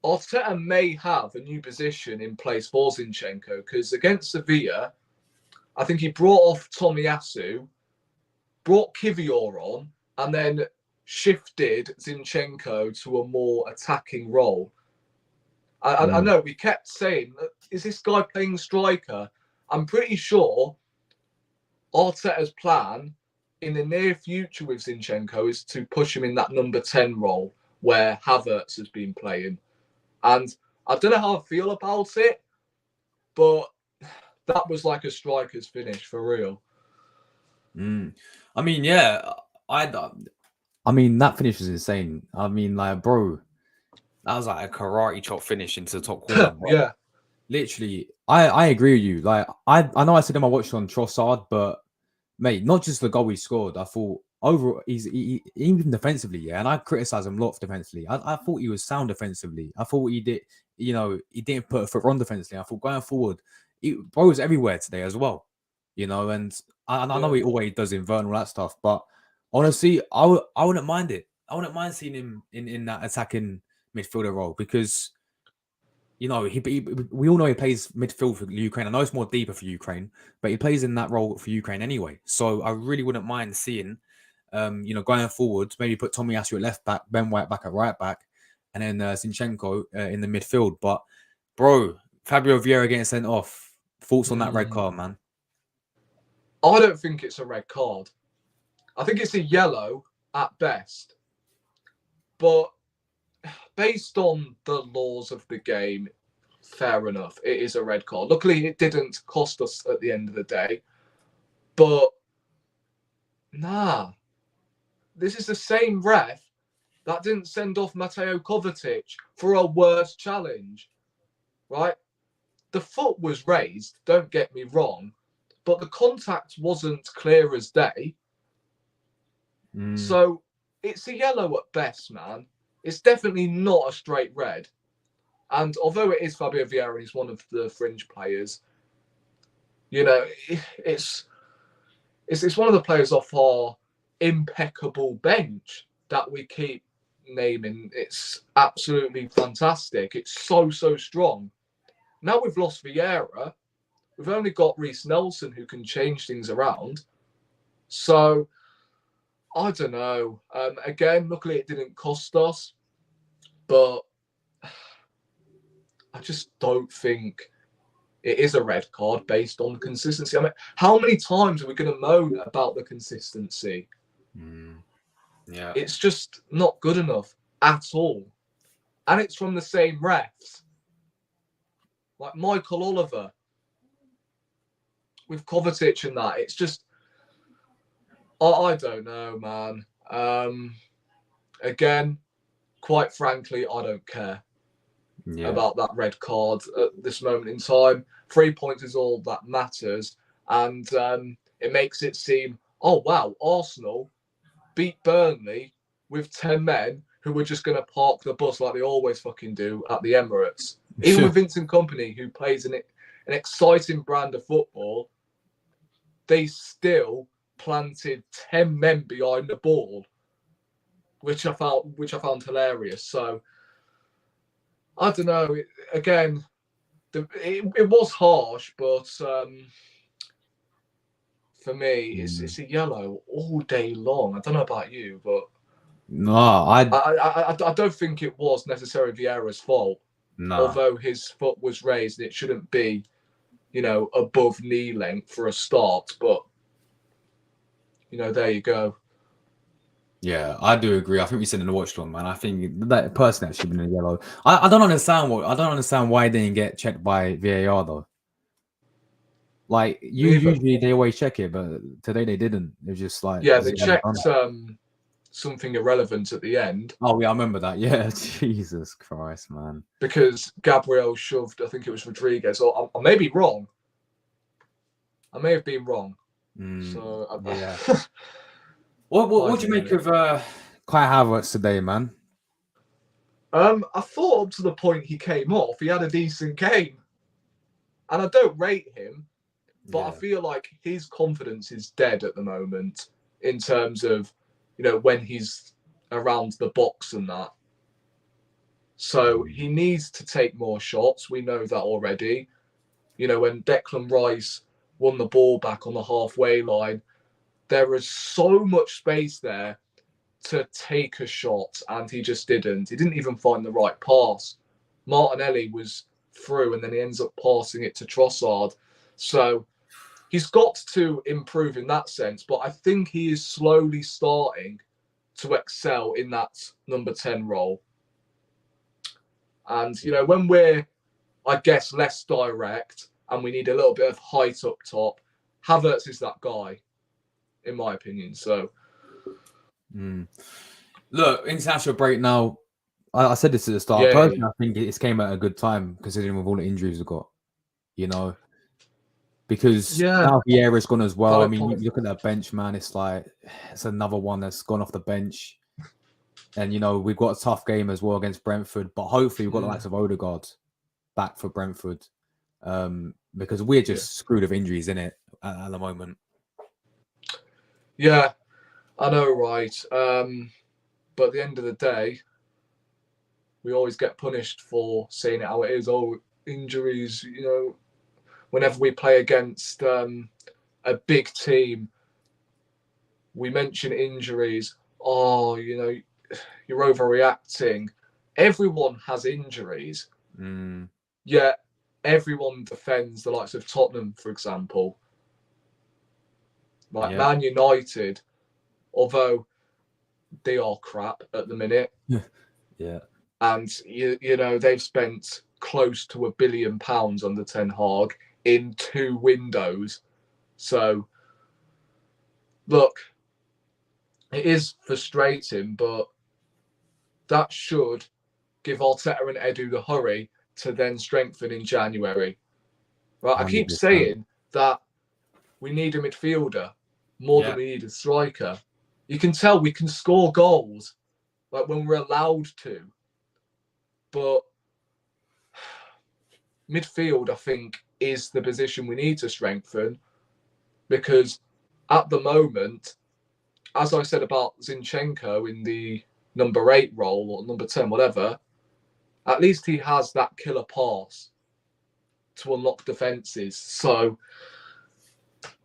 Arteta may have a new position in place for Zinchenko, because against Sevilla, I think he brought off Tomiyasu, brought Kivior on, and then shifted Zinchenko to a more attacking role. I know we kept saying, is this guy playing striker? I'm pretty sure Arteta's plan in the near future with Zinchenko is to push him in that number 10 role where Havertz has been playing. And I don't know how I feel about it, but that was like a striker's finish for real. I mean, yeah, I mean, that finish was insane. I mean, like, bro, that was like a karate chop finish into the top corner. Yeah. Literally, I agree with you. Like, I know I said him I watched on Trossard, but mate, not just the goal he scored. I thought overall, he even defensively, yeah. And I criticize him a lot defensively. I thought he was sound defensively. I thought he did, he didn't put a foot wrong defensively. I thought going forward, bro was everywhere today as well, And I know he always does invert and all that stuff, but honestly, I wouldn't mind it. I wouldn't mind seeing him in that attacking midfielder role, because we all know he plays midfield for Ukraine. I know it's more deeper for Ukraine, but he plays in that role for Ukraine anyway. So I really wouldn't mind seeing, going forward, maybe put Tomiyasu at left back, Ben White back at right back, and then Zinchenko in the midfield. But bro, Fabio Vieira getting sent off. Thoughts on that red card, man? I don't think it's a red card. I think it's a yellow at best. But based on the laws of the game, fair enough. It is a red card. Luckily, it didn't cost us at the end of the day. But, nah. This is the same ref that didn't send off Mateo Kovacic for a worse challenge, right? The foot was raised, don't get me wrong, but the contact wasn't clear as day. So it's a yellow at best, man. It's definitely not a straight red. And although it is Fabio Vieira and he's one of the fringe players, you know, it's one of the players off our impeccable bench that we keep naming. It's absolutely fantastic. It's so strong. Now we've lost Vieira. We've only got Reece Nelson who can change things around. So I don't know. Again, luckily it didn't cost us, but I just don't think it is a red card based on consistency. I mean, how many times are we going to moan about the consistency? Yeah. It's just not good enough at all. And it's from the same refs. Like Michael Oliver with Kovacic and that. It's just, I don't know, man. Again, quite frankly, I don't care about that red card at this moment in time. 3 points is all that matters. And it makes it seem, oh, wow, Arsenal beat Burnley with 10 men who were just going to park the bus like they always fucking do at the Emirates. Even with Vincent Kompany, who plays an exciting brand of football, they still planted 10 men behind the ball, which I found hilarious. So I don't know. Again, it was harsh, but for me, it's a yellow all day long. I don't know about you, but no, I don't think it was necessarily Vieira's fault. No. Although his foot was raised, it shouldn't be, above knee length for a start. But there you go. Yeah, I do agree. I think we said in the watch long, man. I think that person that should have been in yellow. I don't understand why they didn't get checked by VAR though. Like usually they always check it, but today they didn't. It was just like they checked something irrelevant at the end. Oh yeah, I remember that. Yeah, Jesus Christ, man. Because Gabriel shoved, I think it was Rodriguez, or I may be wrong. I may have been wrong. So yeah. What do you make of Kai Havertz today, man? I thought up to the point he came off, he had a decent game, and I don't rate him, but I feel like his confidence is dead at the moment in terms of, when he's around the box and that. So he needs to take more shots. We know that already. When Declan Rice won the ball back on the halfway line, there was so much space there to take a shot, and he just didn't. He didn't even find the right pass. Martinelli was through, and then he ends up passing it to Trossard. So he's got to improve in that sense, but I think he is slowly starting to excel in that number 10 role. And, when we're, I guess, less direct and we need a little bit of height up top, Havertz is that guy, in my opinion. So, Look, international break now. I said this at the start. Personally, I think it came at a good time considering with all the injuries we've got, because now Vieira's gone as well. I mean, you look at that bench, man. It's like it's another one that's gone off the bench, and we've got a tough game as well against Brentford. But hopefully, we've got the likes of Odegaard back for Brentford, because we're just screwed of injuries in it at the moment. Yeah, I know, right? But at the end of the day, we always get punished for saying it how it is. Oh, injuries, whenever we play against a big team, we mention injuries. Oh, you're overreacting. Everyone has injuries. Yet everyone defends the likes of Tottenham, for example. Man United, although they are crap at the minute. Yeah. And, they've spent close to £1 billion under Ten Hag in 2 windows. So, look, it is frustrating, but that should give Arteta and Edu the hurry to then strengthen in January. Right? I keep 100%. saying that we need a midfielder more than Yeah. we need a striker. You can tell we can score goals like when we're allowed to, but midfield, I think, is the position we need to strengthen, because at the moment, as I said about Zinchenko in the number 8 role or number 10, whatever, at least he has that killer pass to unlock defences. So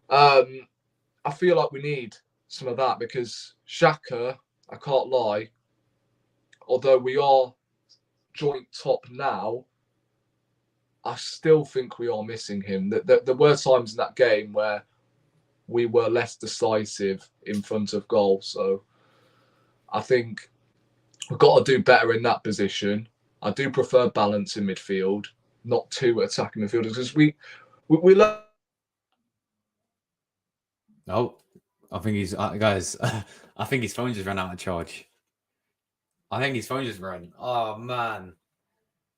I feel like we need some of that, because Xhaka, I can't lie, although we are joint top now, I still think we are missing him. There were times in that game where we were less decisive in front of goal. So I think we've got to do better in that position. I do prefer balance in midfield, not 2 attacking midfielders, because we love. Oh, I think he's guys. I think his phone just ran out of charge. I think his phone just ran. Oh man,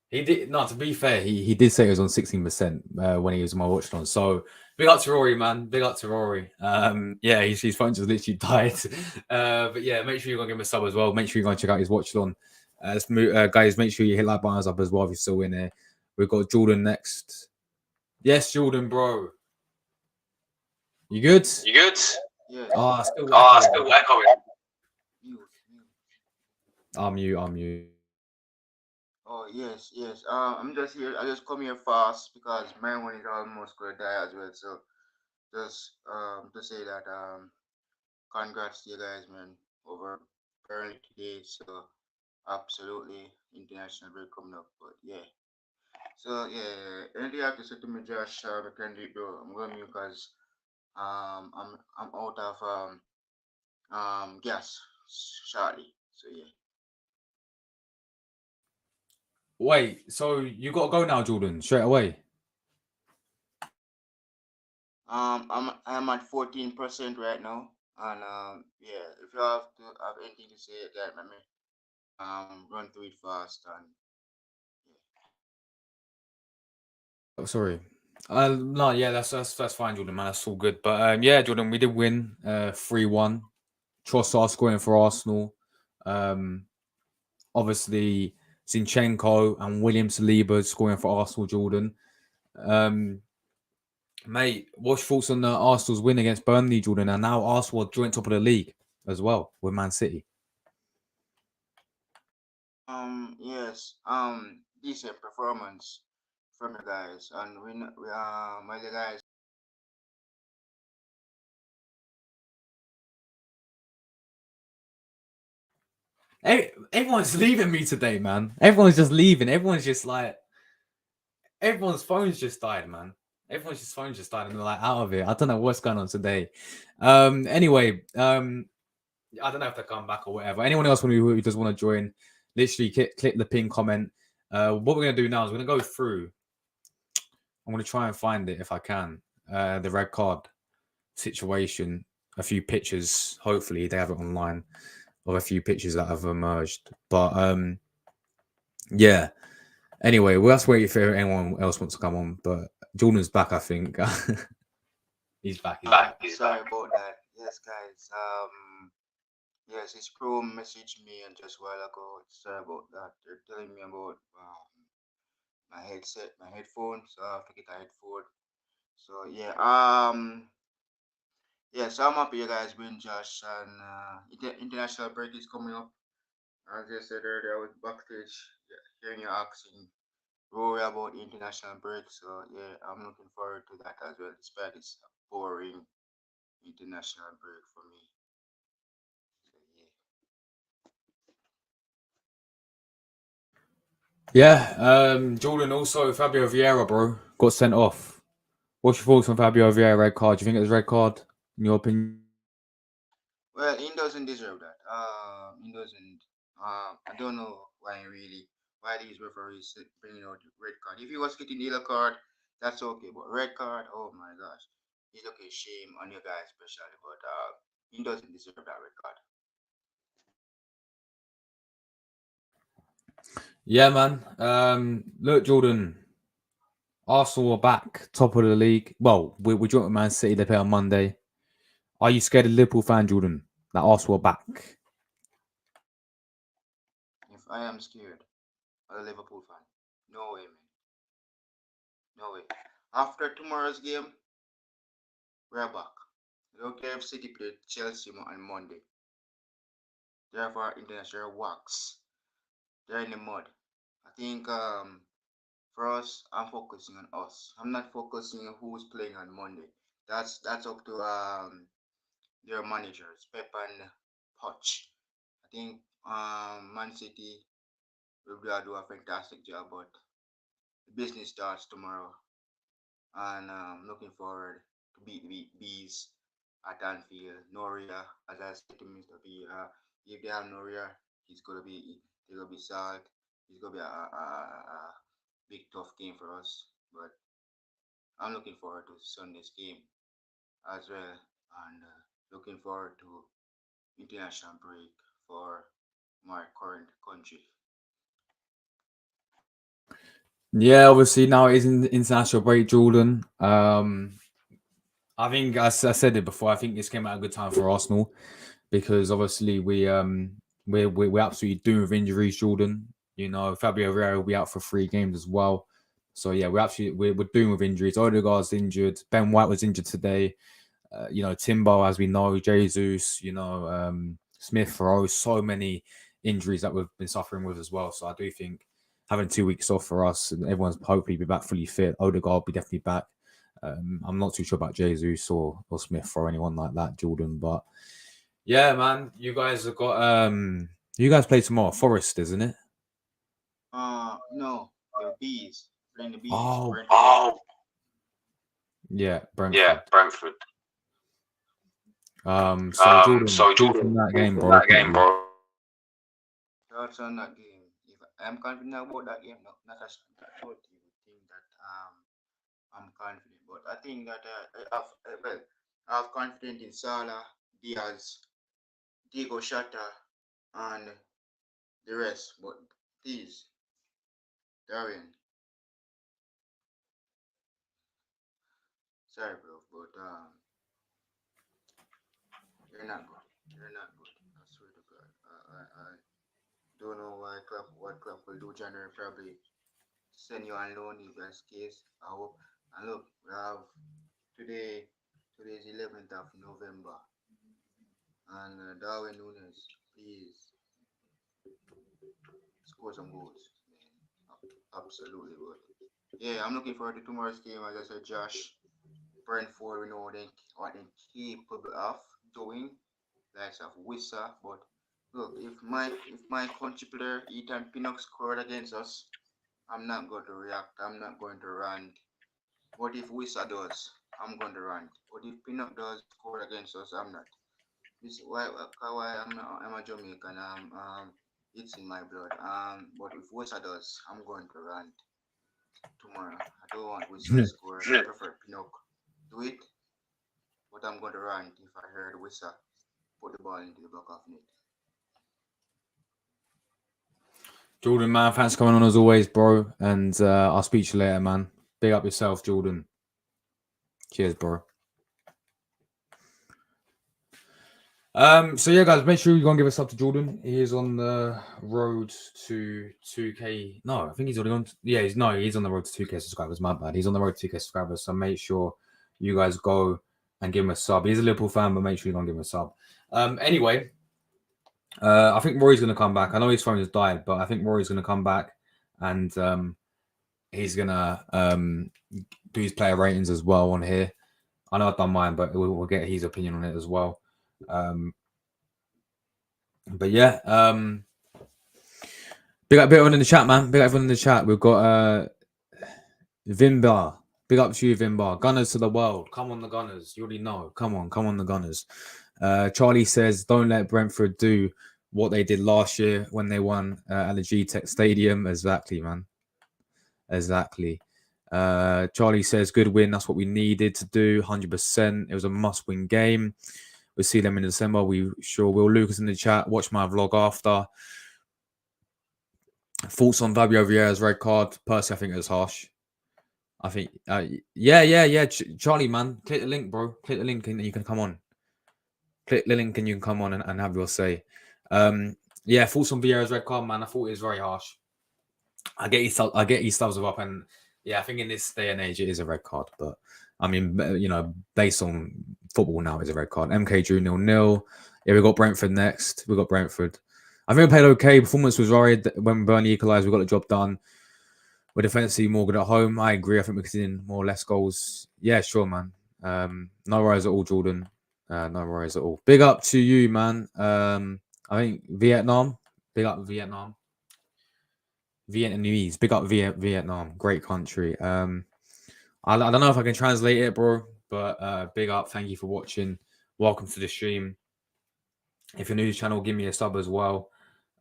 he did. No, to be fair, he did say it was on 16% when he was on my watch on. So big up to Rory, man. Big up to Rory. Yeah, his phone just literally died. But yeah, make sure you go give him a sub as well. Make sure you go and check out his watch on. Let's move, guys. Make sure you hit like buttons up as well if you're still in there. We've got Jordan next. Yes, Jordan, bro. You good? You good? Yes. Still echoing. I'm you. Oh yes, yes. I'm just here. I just come here fast because my one is almost gonna die as well. So just to say that congrats to you guys, man, over Burnley today. So absolutely international break coming up. But yeah. So yeah, anything you have to say to me, Josh, I can do it, bro. I'm going to because I'm out of gas shortly. So yeah. Wait, so you got to go now, Jordan, straight away? I'm at 14% right now, and yeah, if you have anything to say, let me run through it fast and Oh, sorry. No, yeah, that's fine, Jordan, man. That's all good. But yeah, Jordan, we did win 3-1. Trossard scoring for Arsenal. Obviously Zinchenko and William Saliba scoring for Arsenal, Jordan. Mate, what's your thoughts on the Arsenal's win against Burnley, Jordan? And now Arsenal are joint top of the league as well with Man City. yes, decent performance from the guys, and we my guys. Everyone's leaving me today, man. Everyone's just leaving. Everyone's just like, everyone's phone's just died, man. Everyone's just phone just died and they're like out of it. I don't know what's going on today. Anyway, I don't know if they come back or whatever. Anyone else who does want to join, literally click the pin comment. What we're gonna do now is we're gonna go through. I'm gonna try and find it if I can. The red card situation, a few pictures. Hopefully they have it online of a few pictures that have emerged. But yeah. Anyway, we'll have to wait if anyone else wants to come on. But Jordan's back, I think. He's back. Sorry about that. Yes, guys. Yes, his crew messaged me and just a while ago. Sorry about that. They're telling me about my headset, my headphones. So I have to get a headphone. So yeah. Yeah, so I'm happy you guys win, Josh, and international break is coming up. As I said earlier, I was backstage hearing you asking Rory about the international break. So yeah, I'm looking forward to that as well, despite it's a boring international break for me. So yeah. Yeah. Jordan, also Fabio Vieira, bro, got sent off. What's your thoughts on Fabio Vieira red card? Do you think it was red card, in your opinion? Well, he doesn't deserve that. He doesn't. I don't know why really, why these referees bringing out the red card. If he was getting the yellow card, that's okay. But red card, oh my gosh, it's okay. Shame on you guys, especially, but he doesn't deserve that red card. Yeah, man. Look, Jordan. Arsenal are back, top of the league. Well, we're joint with Man City. They play on Monday. Are you scared of Liverpool fan, Jordan? That Arsenal are back. If I am scared, I'm a Liverpool fan. No way, man. No way. After tomorrow's game, we're back. I don't care if City play Chelsea on Monday. They're for international wax. They're in the mud. I think for us, I'm focusing on us. I'm not focusing on who's playing on Monday. That's up to their managers, Pep and Poch. I think Man City will do a fantastic job, but the business starts tomorrow, and looking forward to beat the Bees at Anfield. Noria, as I said to Mr. B, if they have Noria, he's gonna be salt. It's gonna be a big tough game for us, but I'm looking forward to Sunday's game as well, and looking forward to international break for my current country. Yeah, obviously now it is in international break, Jordan. I think I said it before. I think this came at a good time for Arsenal because obviously we're absolutely doomed with injuries, Jordan. You know, Fabio Vieira will be out for 3 games as well. So yeah, we're doomed with injuries. Odegaard's injured. Ben White was injured today. Timbo, as we know, Jesus, Smith Rowe, so many injuries that we've been suffering with as well. So I do think having 2 weeks off for us, and everyone's hopefully be back fully fit. Odegaard will be definitely back. I'm not too sure about Jesus or Smith or anyone like that, Jordan. But yeah, man, you guys have got you guys play tomorrow, Forest, isn't it? No, the Bees playing the Bees. Oh, yeah, Brentford. Yeah, Brentford. So Jordan, that game, bro. Thoughts on that game? If I'm confident about that game, not as you think that I'm confident, but I think that I have confidence in Salah, Diaz, Diego Shata, and the rest. But please, Darren, sorry, bro, but you're not good. You're not good. I swear to God. I don't know what club will do. January probably send you on loan if that's the case. I hope. And look, we have today. Today's 11th of November, and Darwin Nunes, please score some goals, man. Absolutely good. Yeah, I'm looking forward to tomorrow's game. As I said, Josh, Brentford, we know what they're capable of doing, likes of Wissa. But look, if my country player Ethan Pinnock scored against us, I'm not going to react. I'm not going to rant. What if Wissa does? I'm going to rant. What if Pinnock does score against us? I'm not. This why I'm a Jamaican. It's in my blood. But if Wissa does, I'm going to rant tomorrow. I don't want Wissa to score. I prefer Pinnock do it, but I'm going to rant if I heard Wissa put the ball into the back of net. Jordan, man, thanks for coming on as always, bro. And I'll speak to you later, man. Big up yourself, Jordan. Cheers, bro. So yeah, guys, make sure you go and give us up to Jordan. He is on the road to 2K. No, I think he's already on. He's on the road to 2K subscribers. My bad. He's on the road to 2K subscribers. So make sure you guys go and give him a sub. He's a Liverpool fan, but make sure you go and give him a sub. Anyway, I think Rory's going to come back. I know his phone has died, but I think Rory's going to come back and he's going to do his player ratings as well on here. I know I've done mine, but we'll get his opinion on it as well. But yeah, big up everyone in the chat, man. Big up everyone in the chat. We've got Vimbar. Big up to you, Vimbar. Gunners to the world. Come on, the Gunners. You already know. Come on the Gunners. Charlie says, don't let Brentford do what they did last year when they won at the G-Tech Stadium. Exactly, man. Exactly. Charlie says, good win. That's what we needed to do. 100%. It was a must-win game. We'll see them in December. We sure will. Lucas in the chat. Watch my vlog after. Thoughts on Fabio Vieira's red card? Personally, I think it was harsh. I think, yeah. Charlie, man, click the link, bro. Click the link and you can come on. Click the link and you can come on and have your say. Yeah, thoughts on Vieira's red card, man. I thought it was very harsh. I get he stubs up, and yeah, I think in this day and age it is a red card. But I mean, you know, based on football now, it's a red card. MK drew 0-0. Yeah, we got Brentford next. We got Brentford. I think we played okay. Performance was worried when Burnley equalised. We got the job done. We're defensively more good at home. I agree. I think we're getting more or less goals. Yeah, sure, man. No worries at all, Jordan. No worries at all. Big up to you, man. I think Vietnam. Big up Vietnam. Vietnamese. Big up Vietnam. Great country. I don't know if I can translate it, bro. But big up. Thank you for watching. Welcome to the stream. If you're new to the channel, give me a sub as well.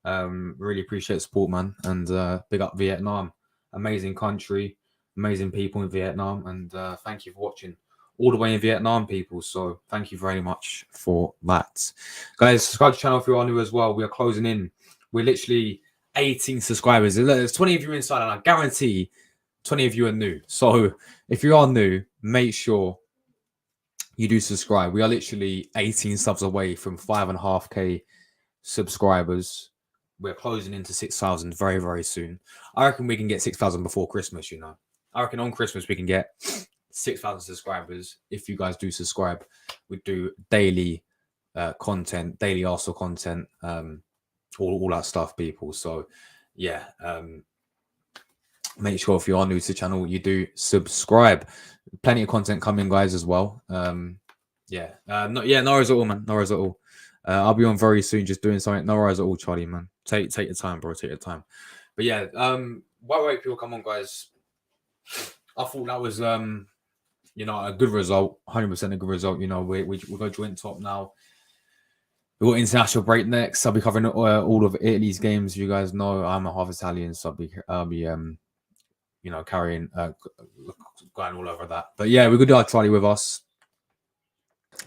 Really appreciate the support, man. And big up Vietnam. Amazing country. Amazing people in Vietnam. And thank you for watching. All the way in Vietnam, people. So thank you very much for that. Guys, subscribe to the channel if you are new as well. We are closing in. We're literally 18 subscribers. There's 20 of you inside, and I guarantee 20 of you are new. So if you are new, make sure you do subscribe. We are literally 18 subs away from 5.5k subscribers. We're closing into 6,000 very, very soon. I reckon we can get 6,000 before Christmas, you know. I reckon on Christmas we can get 6,000 subscribers. If you guys do subscribe, we do daily content, daily Arsenal content, all that stuff, people. So, yeah, make sure if you are new to the channel, you do subscribe. Plenty of content coming, guys, as well. No worries at all, man. No worries at all. I'll be on very soon, just doing something. No worries at all, Charlie, man. Take your time, bro. Take your time. But yeah, why people come on, guys? I thought that was you know, a good result, 100% a good result. You know, we go joint top now. We've got international break next. I'll be covering all of Italy's games. You guys know I'm a half Italian, so I'll be you know, carrying going all over that. But yeah, we could do Charlie with us.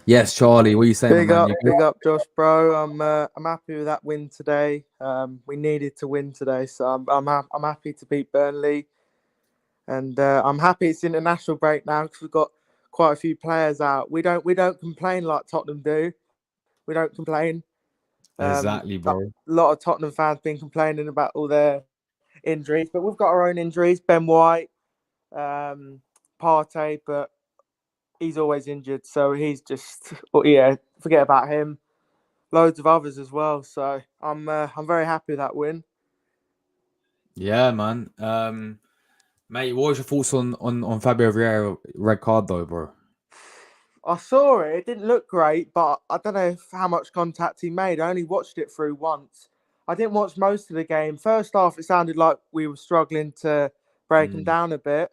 Yes, Charlie, what are you saying? Big up, Josh, bro. I'm happy with that win today. We needed to win today, so I'm happy to beat Burnley, and I'm happy it's international break now because we've got quite a few players out. We don't complain like Tottenham do. We don't complain. Exactly, bro. A lot of Tottenham fans been complaining about all their injuries, but we've got our own injuries. Ben White, Partey, but he's always injured, so he's just forget about him. Loads of others as well. So I'm very happy with that win. Yeah, man. Mate, what was your thoughts on Fabio Vieira red card though, bro? I saw it. It didn't look great, but I don't know how much contact he made. I only watched it through once. I didn't watch most of the game. First half, it sounded like we were struggling to break him down a bit.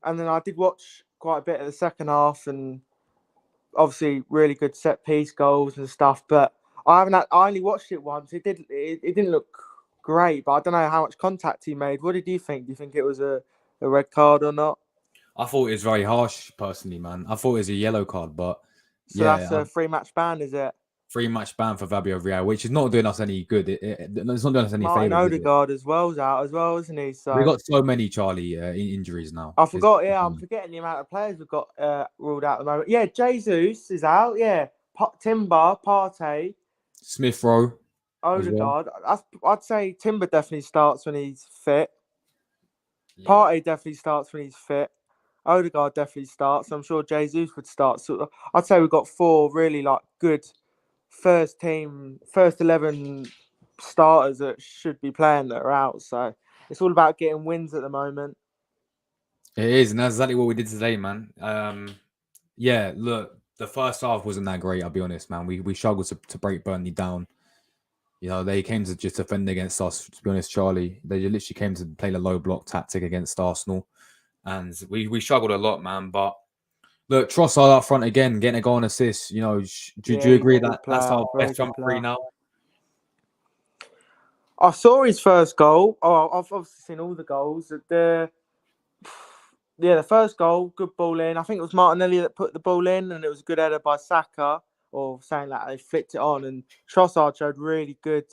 And then I did watch quite a bit of the second half, and obviously really good set piece goals and stuff. But I only watched it once. It didn't look great, but I don't know how much contact he made. What did you think? Do you think it was a red card or not? I thought it was very harsh, personally, man. I thought it was a yellow card, but so yeah, that's a 3-match ban, is it? 3-match ban for Fabio Vieira, which is not doing us any good. It's not doing us any Martin favors. Odegaard as well is out as well, isn't he? So we got so many Charlie injuries now. I forgot. I'm forgetting the amount of players we've got ruled out at the moment. Yeah, Jesus is out. Yeah, Timber, Partey, Smith Rowe, Odegaard. Well. I'd say Timber definitely starts when he's fit. Yeah. Partey definitely starts when he's fit. Odegaard definitely starts. I'm sure Jesus would start. So I'd say we've got 4 really good first 11 starters that should be playing that are out. So it's all about getting wins at the moment. It is, and that's exactly what we did today, man. Yeah, look, the first half wasn't that great, I'll be honest, man. We struggled to break Burnley down. You know, they came to just defend against us, to be honest, Charlie. They literally came to play the low block tactic against Arsenal. And we struggled a lot, man. But look, Trossard up front again, getting a goal and assist. You know, do you agree that that's our best front three now? I saw his first goal. Oh, I've obviously seen all the goals. The first goal, good ball in. I think it was Martinelli that put the ball in, and it was a good header by Saka, or saying that they flicked it on. And Trossard showed really good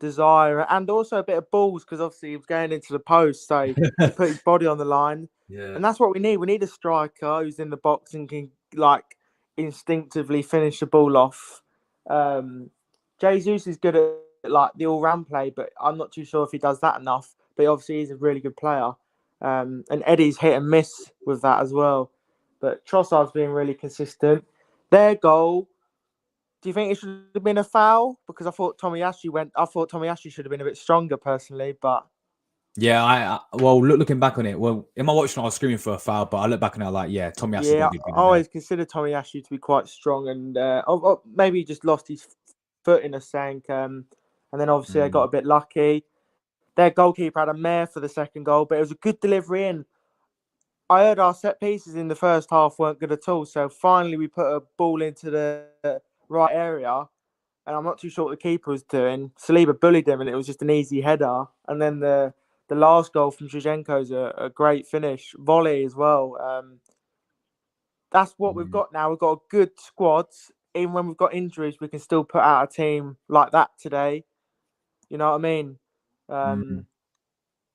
desire and also a bit of balls because obviously he was going into the post, so he put his body on the line. Yeah. And that's what we need. We need a striker who's in the box and can like instinctively finish the ball off. Jesus is good at like the all-round play, but I'm not too sure if he does that enough. But obviously he's a really good player. And Eddie's hit and miss with that as well. But Trossard's been really consistent. Their goal, do you think it should have been a foul? Because I thought Tommy Ashley should have been a bit stronger personally, but Yeah, looking back on it, in my watching, I was screaming for a foul, but I look back on it like, yeah, Tommy Ashley yeah, got to be I better always consider Tommy Ashley to be quite strong, and maybe he just lost his foot in a sink, and then obviously they got a bit lucky. Their goalkeeper had a mare for the second goal, but it was a good delivery in. I heard our set pieces in the first half weren't good at all, so finally we put a ball into the right area, and I'm not too sure what the keeper was doing. Saliba bullied him, and it was just an easy header. And then the last goal from Zinchenko's a great finish, volley as well. That's what we've got now. We've got a good squad. Even when we've got injuries, we can still put out a team like that today. You know what I mean?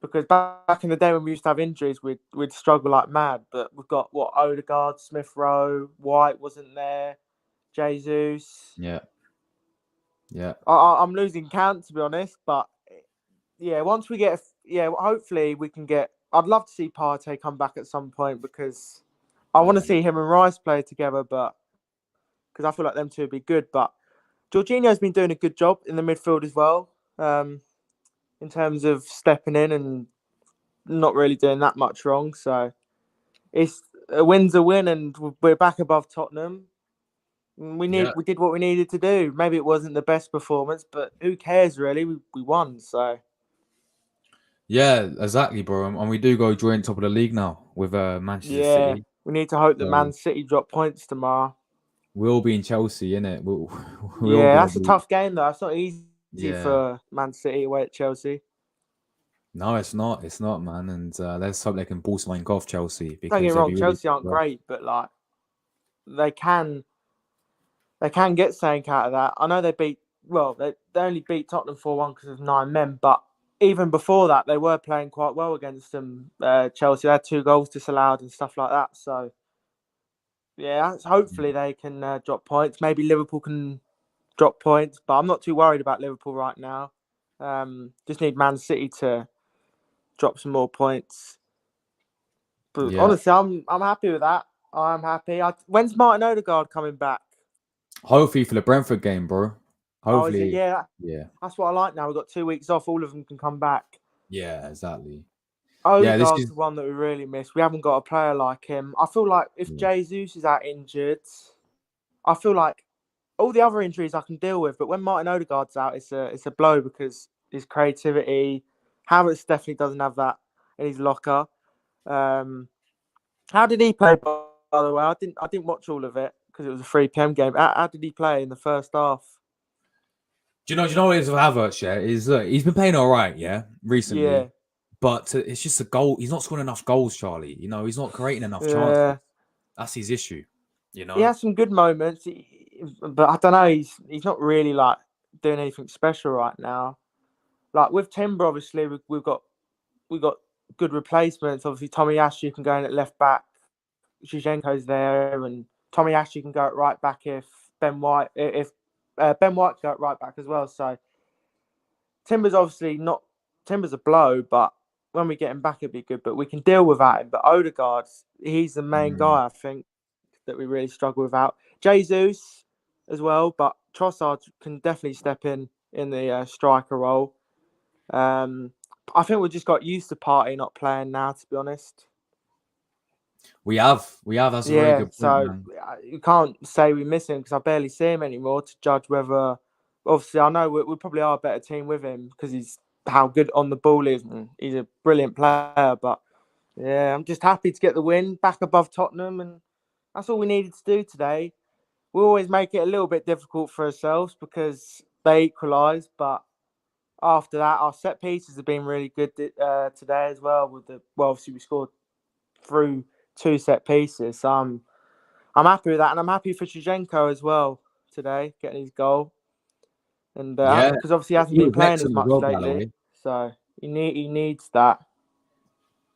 Because back in the day when we used to have injuries, we'd struggle like mad. But we've got Odegaard, Smith Rowe, White wasn't there, Jesus. Yeah. I'm losing count to be honest, but yeah, once we get hopefully we can get. I'd love to see Partey come back at some point because I want to see him and Rice play together, but because I feel like them two would be good. But Jorginho's been doing a good job in the midfield as well, in terms of stepping in and not really doing that much wrong. So it's a win's a win, and we're back above Tottenham. We did what we needed to do. Maybe it wasn't the best performance, but who cares really? We won, so. Yeah, exactly, bro. And we do go joint top of the league now with Manchester City. We need to hope that Man City drop points tomorrow. We'll be in Chelsea, innit? That's a tough game though. It's not easy for Man City away at Chelsea. No, it's not. It's not, man. And let's hope they can ball something off Chelsea. Don't get me wrong, Chelsea aren't great, but like they can get something out of that. I know they only beat Tottenham 4-1 because of 9 men, but even before that, they were playing quite well against them. Chelsea had 2 goals disallowed and stuff like that. So, yeah, hopefully they can drop points. Maybe Liverpool can drop points, but I'm not too worried about Liverpool right now. Just need Man City to drop some more points. But honestly, I'm happy with that. I'm happy. When's Martin Odegaard coming back? Hopefully for the Brentford game, bro. Hopefully. Yeah. That's what I like now. We've got 2 weeks off. All of them can come back. Yeah, exactly. Odegaard's the one that we really miss. We haven't got a player like him. I feel like if Jesus is out injured, I feel like all the other injuries I can deal with. But when Martin Odegaard's out, it's a blow because his creativity. Havertz definitely doesn't have that in his locker. How did he play, by the way? I didn't watch all of it because it was a 3 p.m. game. How did he play in the first half? Do you know what it is with Havertz? Yeah, he's been playing all right, recently. Yeah. But it's just a goal. He's not scoring enough goals, Charlie. He's not creating enough chances. That's his issue. He has some good moments, but I don't know. He's not really like doing anything special right now. Like with Timber, obviously we've got good replacements. Obviously, Tommy Ashley can go in at left back. Zinchenko's there, and Tommy Ashley can go at right back if Ben White can go at right back as well. So Timber's a blow, but when we get him back, it'd be good. But we can deal without him. But Odegaard, he's the main guy, I think, that we really struggle without. Jesus as well, but Trossard can definitely step in the striker role. I think we just got used to Partey not playing now, to be honest. We have. That's a very good point. So you can't say we miss him because I barely see him anymore to judge whether. Obviously, I know we probably are a better team with him because he's how good on the ball is. And he's a brilliant player, but yeah, I'm just happy to get the win back above Tottenham, and that's all we needed to do today. We always make it a little bit difficult for ourselves because they equalise, but after that, our set pieces have been really good today as well. Obviously we scored through 2 set pieces, so I'm happy with that, and I'm happy for Shevchenko as well today, getting his goal. And Yeah, because obviously he hasn't he been was playing as excellent as much well, by the lately, way. so he needs that.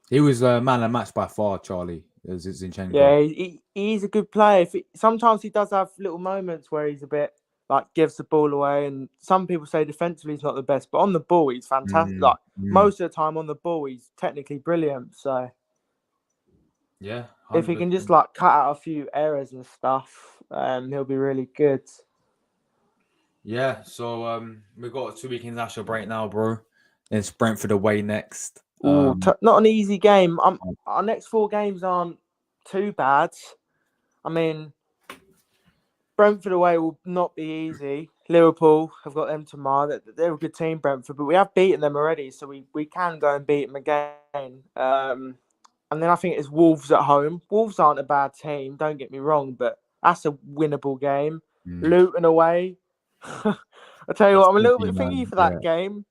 He was man of the match by far, Charlie. As Zinchenko. Yeah, he's a good player. Sometimes he does have little moments where he's a bit like gives the ball away, and some people say defensively he's not the best, but on the ball he's fantastic. Like most of the time on the ball he's technically brilliant. So yeah, 100%. if he can just like cut out a few errors and stuff, he'll be really good. Yeah, so we've got a 2-week international break now, bro. It's Brentford away next. Not an easy game. Our next 4 games aren't too bad. I mean, Brentford away will not be easy. Liverpool have got them tomorrow. They're a good team, Brentford, but we have beaten them already, so we can go and beat them again. And then I think it's Wolves at home. Wolves aren't a bad team, don't get me wrong, but that's a winnable game. Luton away. I tell you what, I'm a little bit thingy for that game.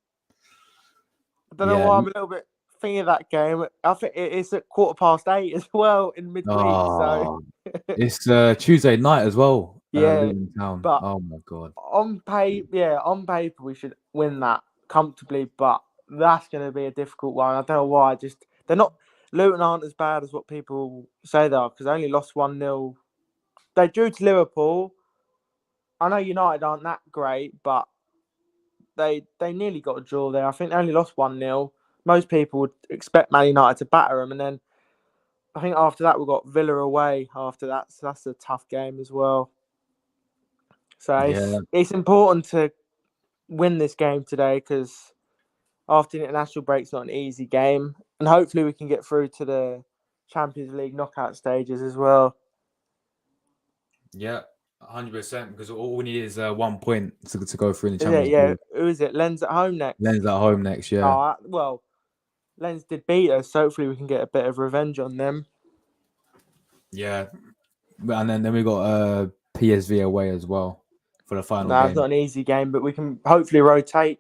I don't know why I'm a little bit thingy of that game. I think it's at 8:15 as well in midweek. So it's Tuesday night as well. Yeah, Luton Town. but oh my god. On paper we should win that comfortably, but that's going to be a difficult one. I don't know why. Luton aren't as bad as what people say they are, because they only lost 1-0. They drew to Liverpool. I know United aren't that great, but they nearly got a draw there. I think they only lost 1-0. Most people would expect Man United to batter them, and then I think after that we've got Villa away after that, so that's a tough game as well. So it's important to win this game today, because after the international break, it's not an easy game, and hopefully we can get through to the Champions League knockout stages as well. Yeah, 100%. Because all we need is 1 point to go through in the Champions League. Who is it? Lens at home next. Lens at home next. Yeah. Well, Lens did beat us, so hopefully we can get a bit of revenge on them. Yeah, and then we got PSV away as well for the final game. It's not an easy game, but we can hopefully rotate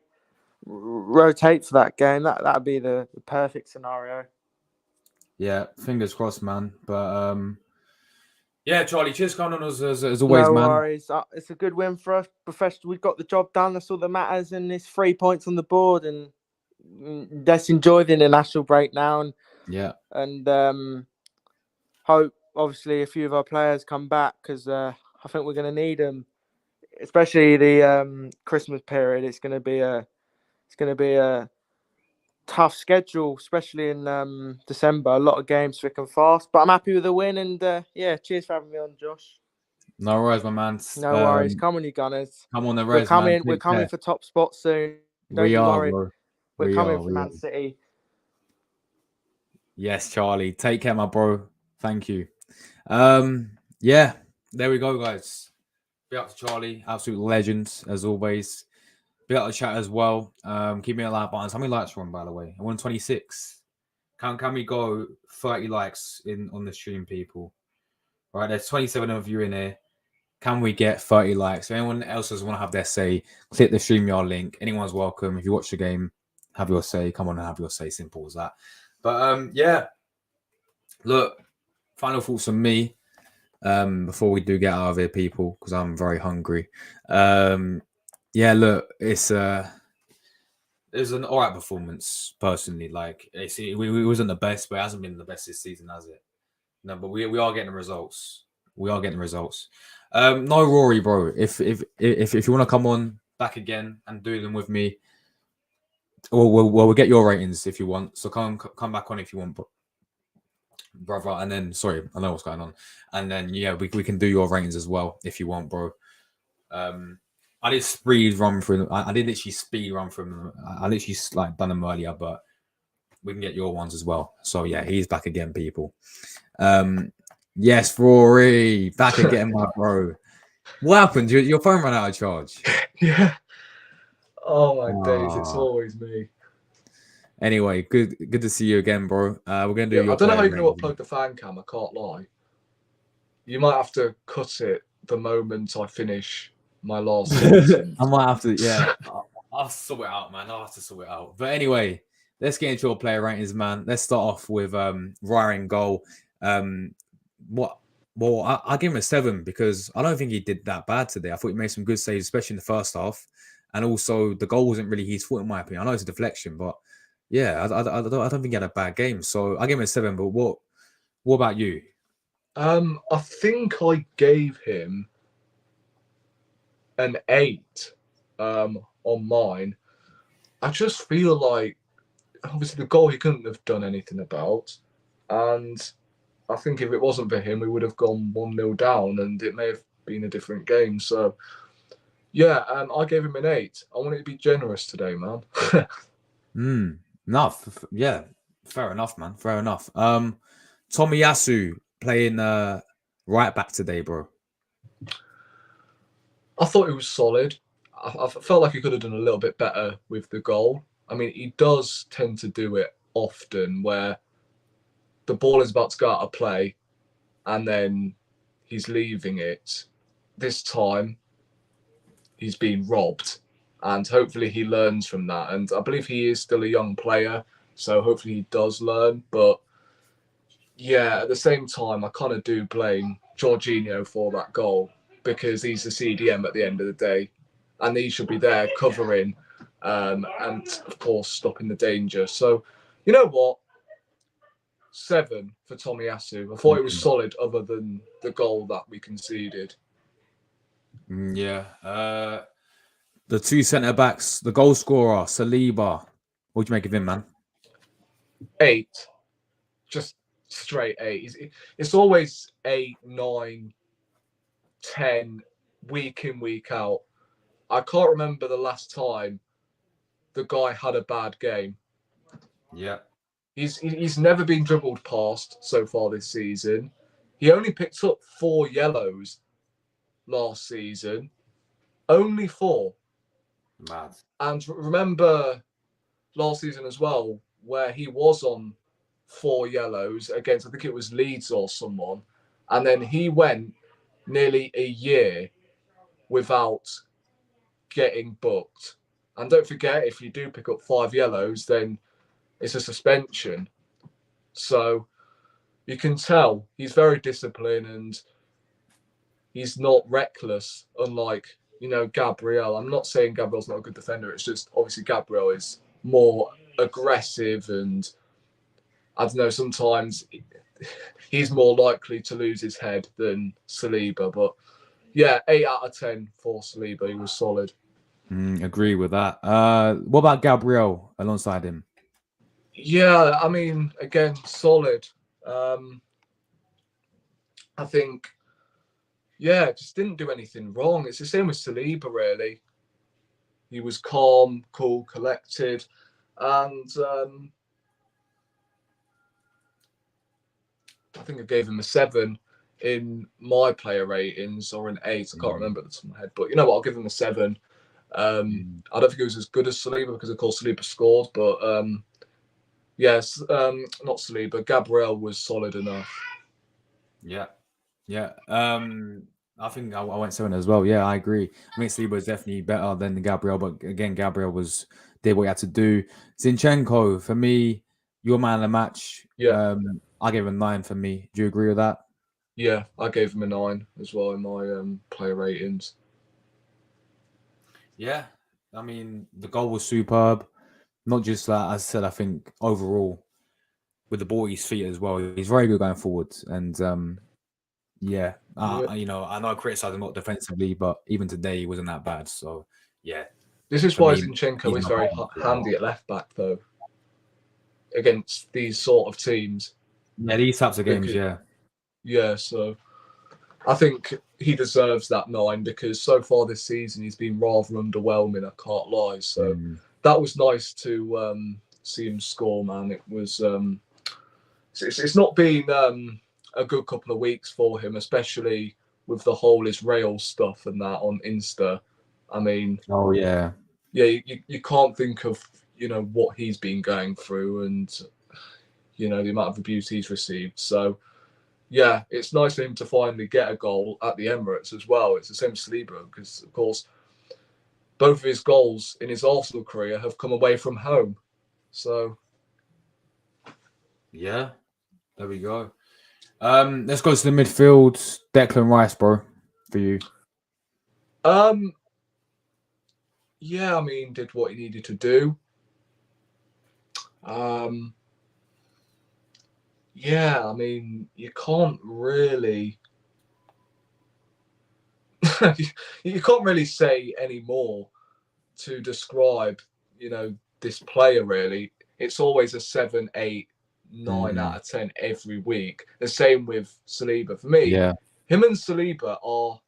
for that game. That'd be the perfect scenario. Yeah, fingers crossed, man. But yeah, Charlie, cheers coming on as always, no man. No worries. It's a good win for us. Professional, we've got the job done. That's all that matters, and it's 3 points on the board. And let's enjoy the international break now. And hope obviously a few of our players come back, because I think we're going to need them, especially the Christmas period. It's going to be a tough schedule, especially in December. A lot of games thick and fast, but I'm happy with the win. And cheers for having me on, Josh. No worries, my man. No worries. Come on, you Gunners. Come on, the Reds, man. We're coming for top spot soon. Don't you worry. Bro. We're coming for Man City. Yes, Charlie. Take care, my bro. Thank you. Yeah, there we go, guys. Big up to Charlie, absolute legend as always. Big up to chat as well. Keep me a like button. How many likes are on, by the way? I want 26. Can we go 30 likes on the stream, people? Right, there's 27 of you in here. Can we get 30 likes? If anyone else does want to have their say, click the StreamYard link. Anyone's welcome. If you watch the game, have your say. Come on and have your say. Simple as that. But yeah, look, final thoughts from me before we do get out of here, people, because I'm very hungry. Yeah, look, it was an alright performance, personally. Like, it wasn't the best, but it hasn't been the best this season, has it? No, but we are getting results. No Rory, bro. If you want to come on back again and do them with me, we'll get your ratings if you want. So come back on if you want, brother. And then, sorry, I know what's going on. And then, yeah, we can do your ratings as well if you want, bro. I did speed run through them. I did literally speed run through them. I literally like done them earlier, but we can get your ones as well. So yeah, he's back again, people. Yes, Rory, back again, my bro. What happened? Your phone ran out of charge. Yeah. Oh my days, it's always me. Anyway, good to see you again, bro. We're gonna do your. I don't know how you're gonna upload the fan cam. I can't lie. You might have to cut it the moment I finish my last sentence. I might have to. Yeah. I'll sort it out, man. I'll have to sort it out. But anyway, let's get into your player rankings, man. Let's start off with Ryan in goal. What? Well, I give him a 7 because I don't think he did that bad today. I thought he made some good saves, especially in the first half, and also the goal wasn't really his fault in my opinion. I know it's a deflection, but yeah, I don't think he had a bad game. So I give him a 7. But what about you? I think I gave him an 8 on mine. I just feel like obviously the goal he couldn't have done anything about, and I think if it wasn't for him, we would have gone 1-0 down, and it may have been a different game. So yeah, I gave him an 8. I wanted to be generous today, man. Yeah, fair enough, man. Fair enough. Tomiyasu playing right back today, bro. I thought it was solid. I felt like he could have done a little bit better with the goal. I mean, he does tend to do it often where the ball is about to go out of play and then he's leaving it. This time, he's been robbed, and hopefully he learns from that. And I believe he is still a young player, so hopefully he does learn. But yeah, at the same time, I kind of do blame Jorginho for that goal because he's the CDM at the end of the day, and he should be there covering and, of course, stopping the danger. So, you know what? 7 for Tomiyasu. I thought it was solid other than the goal that we conceded. Yeah. The 2 centre-backs, the goal scorer, Saliba. What do you make of him, man? 8. Just straight 8. It's always 8, 9, 10, week in, week out. I can't remember the last time the guy had a bad game. Yeah. He's never been dribbled past so far this season. He only picked up 4 yellows last season. Only 4. Mad. And remember last season as well, where he was on 4 yellows against, I think it was Leeds or someone. And then he went nearly a year without getting booked. And don't forget, if you do pick up 5 yellows, then it's a suspension. So you can tell he's very disciplined and he's not reckless, unlike, Gabriel. I'm not saying Gabriel's not a good defender. It's just obviously Gabriel is more aggressive and I don't know, sometimes he's more likely to lose his head than Saliba. But yeah, 8 out of 10 for Saliba. He was solid. Agree with that. What about Gabriel alongside him? Yeah, I mean, again, solid. I think, yeah, just didn't do anything wrong. It's the same with Saliba, really. He was calm, cool, collected, and I think I gave him a 7 in my player ratings, or an 8. I can't remember at the top of my head, but you know what? I'll give him a 7. I don't think it was as good as Saliba because, of course, Saliba scored, but yes, not Saliba. Gabriel was solid enough. Yeah. I think I went 7 as well. Yeah, I agree. I think Saliba was definitely better than Gabriel, but again, Gabriel did what he had to do. Zinchenko, for me, your man of the match. Yeah. I gave him a 9 for me. Do you agree with that? Yeah, I gave him a 9 as well in my player ratings. Yeah, I mean, the goal was superb. Not just that, as I said, I think overall, with the ball at his feet as well, he's very good going forward. And I know I criticize him not defensively, but even today he wasn't that bad. So yeah, this is why Zinchenko is very handy at left back, though, against these sort of teams. Yeah, these types of games. Yeah. So I think he deserves that 9 because so far this season he's been rather underwhelming. I can't lie. So that was nice to see him score, man. It was. It's not been a good couple of weeks for him, especially with the whole Israel stuff and that on Insta. I mean, you can't think of what he's been going through and the amount of abuse he's received. So yeah, it's nice for him to finally get a goal at the Emirates as well. It's the same as Saliba because, of course, both of his goals in his Arsenal career have come away from home. So, yeah, there we go. Let's go to the midfield. Declan Rice, bro, for you. yeah, I mean, did what he needed to do. Yeah, I mean, you can't really you can't really say any more to describe, this player really. It's always a 7, 8, 9 out of 10 every week. The same with Saliba. For me, Yeah. him and Saliba are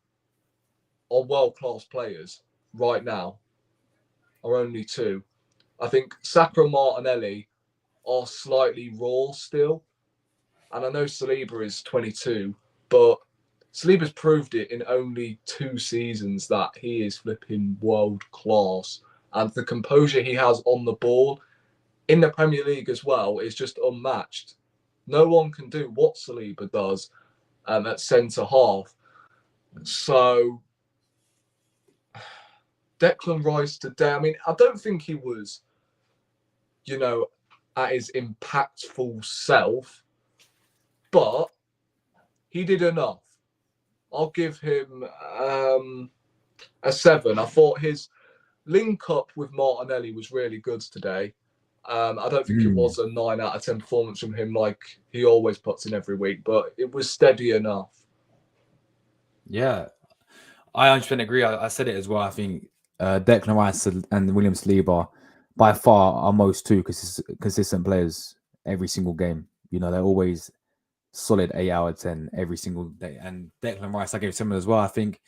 world-class players right now, are only two. I think Saka and Martinelli are slightly raw still. And I know Saliba is 22, but Saliba's proved it in only 2 seasons that he is flipping world class. And the composure he has on the ball in the Premier League as well is just unmatched. No one can do what Saliba does at centre half. So Declan Rice today, I mean, I don't think he was, at his impactful self, but he did enough. I'll give him a 7. I thought his link up with Martinelli was really good today. I don't think it was a 9 out of 10 performance from him like he always puts in every week, but it was steady enough. Yeah, I 100% agree. I said it as well. I think Declan Rice and William Saliba by far are most two consistent players every single game. They're always solid 8 out of 10 every single day. And Declan Rice, I gave similar as well. I think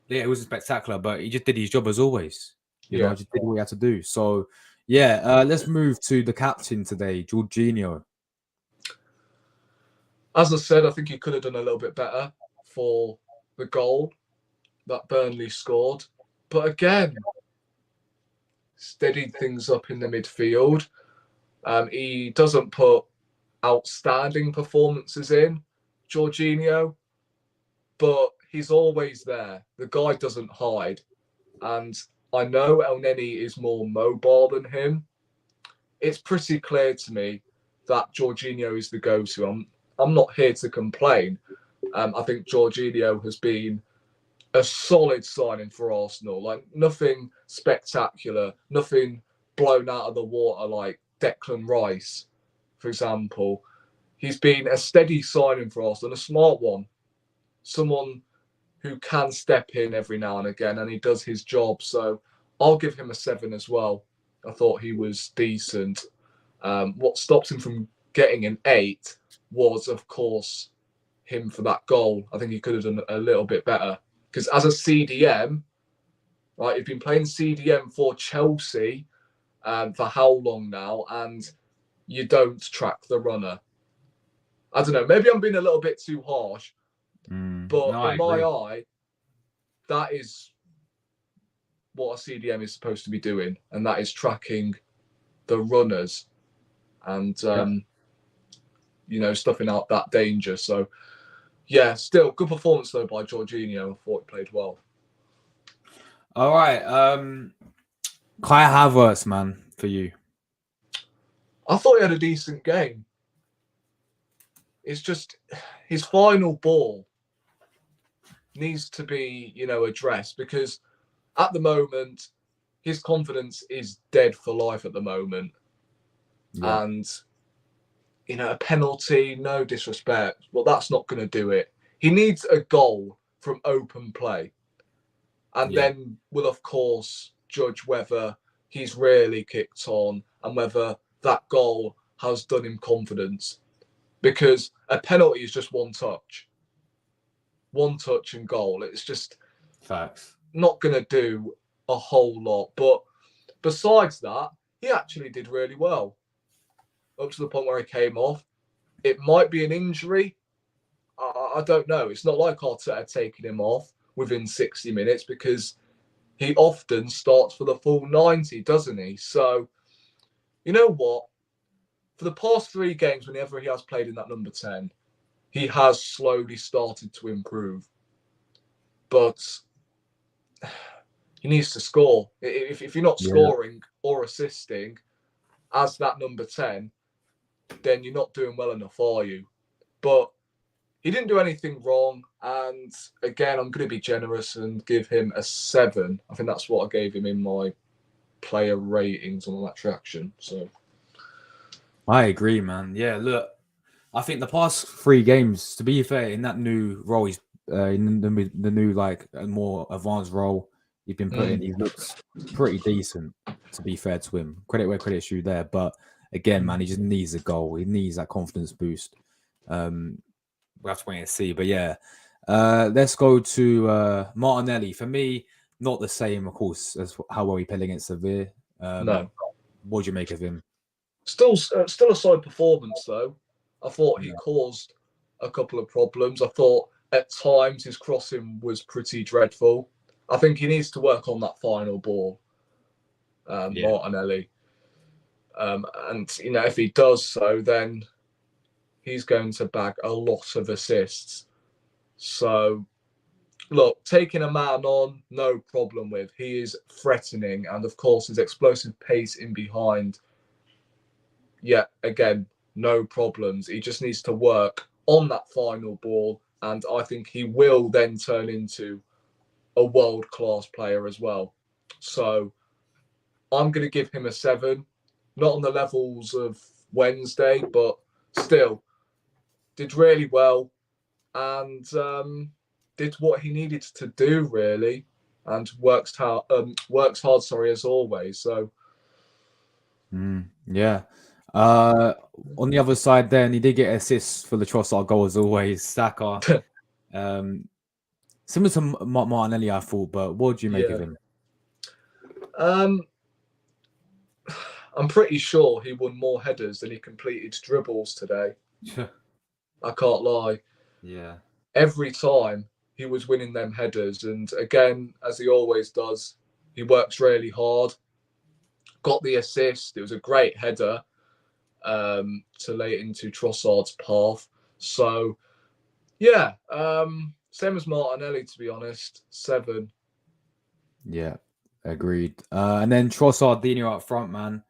it was spectacular, but he just did his job as always. Just did what he had to do. So, let's move to the captain today, Jorginho. As I said, I think he could have done a little bit better for the goal that Burnley scored. But again, steadied things up in the midfield. He doesn't put outstanding performances in, Jorginho, but he's always there. The guy doesn't hide. And I know El Neni is more mobile than him. It's pretty clear to me that Jorginho is the go-to. I'm not here to complain. I think Jorginho has been a solid signing for Arsenal. Like, nothing spectacular, nothing blown out of the water like Declan Rice, for example. He's been a steady signing for Arsenal, a smart one. Someone who can step in every now and again, and he does his job. So I'll give him a 7 as well. I thought he was decent. What stopped him from getting an 8 was, of course, him for that goal. I think he could have done a little bit better. Because as a CDM, right, he's been playing CDM for Chelsea for how long now, and you don't track the runner. I don't know, maybe I'm being a little bit too harsh, but in my eye, that is what a CDM is supposed to be doing, and that is tracking the runners and, stuffing out that danger. So, yeah, still good performance though by Jorginho. I thought he played well. All right, Kai Havertz, man, for you. I thought he had a decent game. It's just his final ball needs to be, addressed, because at the moment his confidence is dead for life at the moment. Yeah. And a penalty, no disrespect, well, that's not going to do it. He needs a goal from open play. And then we'll, of course, judge whether he's really kicked on and whether that goal has done him confidence. Because a penalty is just one touch. One touch and goal. It's just facts. Not going to do a whole lot. But besides that, he actually did really well. Up to the point where he came off. It might be an injury. I don't know. It's not like Arteta taking him off within 60 minutes, because he often starts for the full 90, doesn't he? So, you know what? For the past 3 games, whenever he has played in that number 10, he has slowly started to improve. But he needs to score. If you're not Yeah. scoring or assisting as that number 10, then you're not doing well enough, are you? But he didn't do anything wrong. And again, I'm going to be generous and give him a 7. I think that's what I gave him in my player ratings on that traction. So I agree, man. Yeah, look, I think the past 3 games, to be fair, in that new role, he's in the new like more advanced role he's been put in, he looks pretty decent. To be fair to him, credit where credit's due there. But again, man, he just needs a goal. He needs that confidence boost. We'll have to wait and see. But yeah, let's go to Martinelli. For me, not the same, of course, as how well he played against Sevilla. no, What do you make of him? still a solid performance though. I thought he caused a couple of problems. I thought at times his crossing was pretty dreadful. I think he needs to work on that final ball, Martinelli. And if he does so, then he's going to bag a lot of assists. So, look, taking a man on, no problem with. He is threatening, and of course, his explosive pace in behind. Yeah, again, no problems. He just needs to work on that final ball, and I think he will then turn into a world-class player as well. So I'm going to give him a 7. Not on the levels of Wednesday, but still did really well and did what he needed to do really, and works hard. Sorry, as always. So Yeah. On the other side, then he did get assists for the Trossard goal as always. Saka, similar to Martinelli, I thought. But what do you make of him? I'm pretty sure he won more headers than he completed dribbles today. I can't lie. Yeah. Every time he was winning them headers, and again, as he always does, he works really hard. Got the assist. It was a great header to lay it into Trossard's path. So, yeah, same as Martinelli, to be honest. 7. Yeah, agreed. And then Trossard up front, man.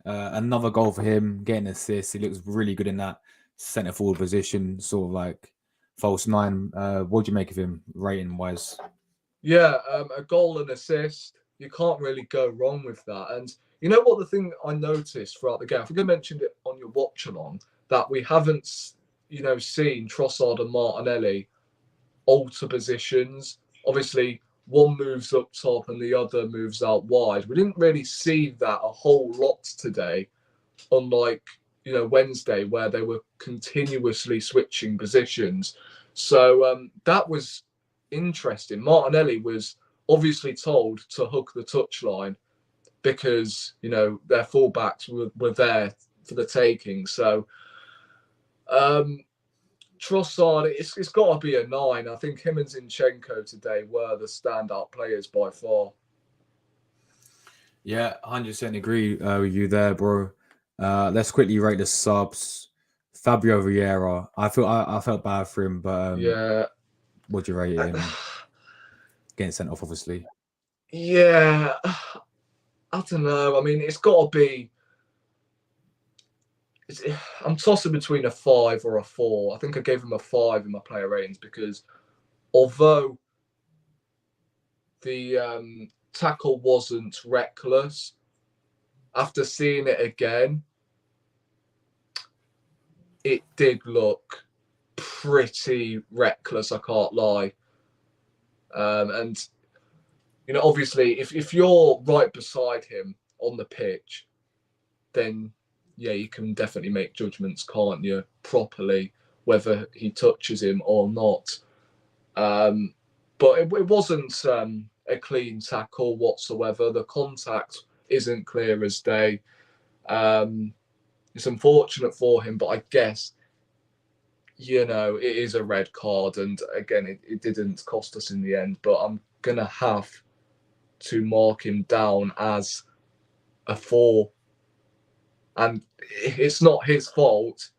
Another goal for him, getting assists. He looks really good in that centre forward position, sort of like false 9. What do you make of him rating wise? Yeah, a goal and assist. You can't really go wrong with that. And you know what, the thing I noticed throughout the game, I think I mentioned it on your watch along, that we haven't, seen Trossard and Martinelli alter positions. Obviously, one moves up top and the other moves out wide. We didn't really see that a whole lot today, unlike Wednesday, where they were continuously switching positions. So that was interesting. Martinelli was obviously told to hook the touchline because their fullbacks were there for the taking. So Trossard, it's got to be a 9. I think him and Zinchenko today were the standout players by far. Yeah, 100% agree with you there, bro. Let's quickly rate the subs. Fabio Vieira, I felt bad for him, but Yeah. what'd you rate him? Getting sent off, obviously. Yeah, I don't know. I mean, it's got to be. I'm tossing between a 5 or a 4. I think I gave him a 5 in my player ratings because although the tackle wasn't reckless, after seeing it again, it did look pretty reckless. I can't lie. And obviously, if you're right beside him on the pitch, then yeah, you can definitely make judgments, can't you, properly, whether he touches him or not. But it wasn't a clean tackle whatsoever. The contact isn't clear as day. It's unfortunate for him, but I guess, it is a red card. And again, it didn't cost us in the end, but I'm going to have to mark him down as a 4. And it's not his fault.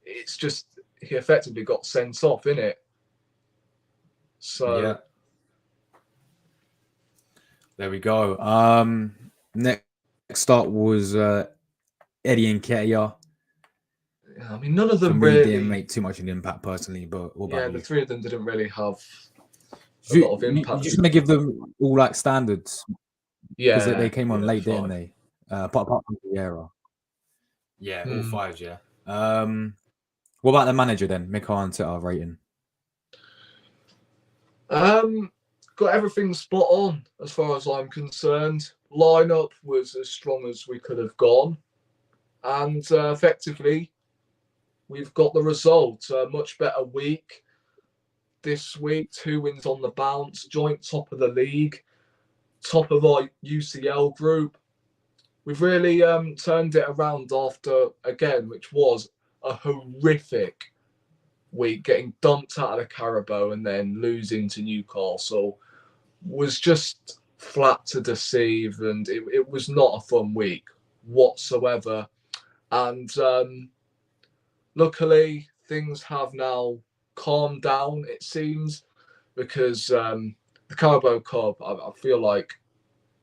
It's just he effectively got sent off, innit? So yeah, There we go. Next up was Eddie Nketiah. Yeah, I mean, none of For them me, really. didn't make too much of an impact personally, but what Yeah, about the you? three of them didn't really have a lot of You impact. just gonna give them all like standards because they came on late, didn't 5. they? Apart from Vieira. Yeah, all 5s. Yeah. What about the manager then? Mikel Arteta rating. Got everything spot on as far as I'm concerned. Lineup was as strong as we could have gone, and effectively, we've got the result. A much better week this week. 2 wins on the bounce, joint top of the league, top of our UCL group. We've really turned it around after, again, which was a horrific week, getting dumped out of the Carabao and then losing to Newcastle was just flat to deceive, and it was not a fun week whatsoever. And luckily, things have now calmed down, it seems, because the Carabao Cup, I feel like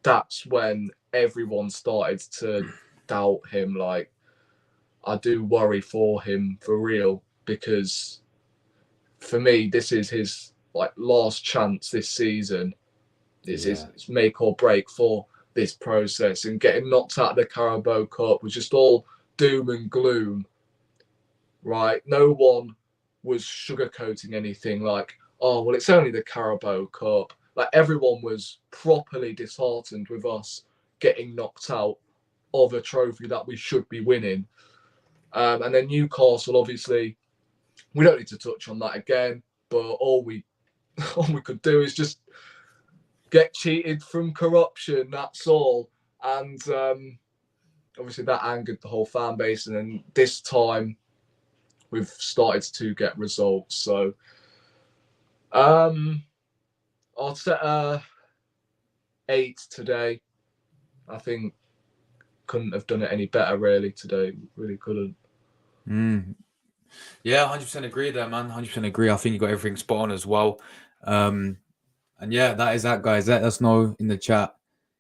that's when everyone started to doubt him. Like, I do worry for him for real, because for me, this is his like last chance this season. It's make or break for this process, and getting knocked out of the Carabao Cup was just all doom and gloom, right? No one was sugarcoating anything like, oh, well, it's only the Carabao Cup. Like, everyone was properly disheartened with us getting knocked out of a trophy that we should be winning. And then Newcastle, obviously, we don't need to touch on that again, but all we could do is just get cheated from corruption. That's all. And obviously that angered the whole fan base. And then this time we've started to get results. So I'll set 8 today. I think couldn't have done it any better really today. Really couldn't. Yeah, 100% agree there, man. 100% agree. I think you got everything spot on as well. And yeah, that is that, guys. Let us know in the chat.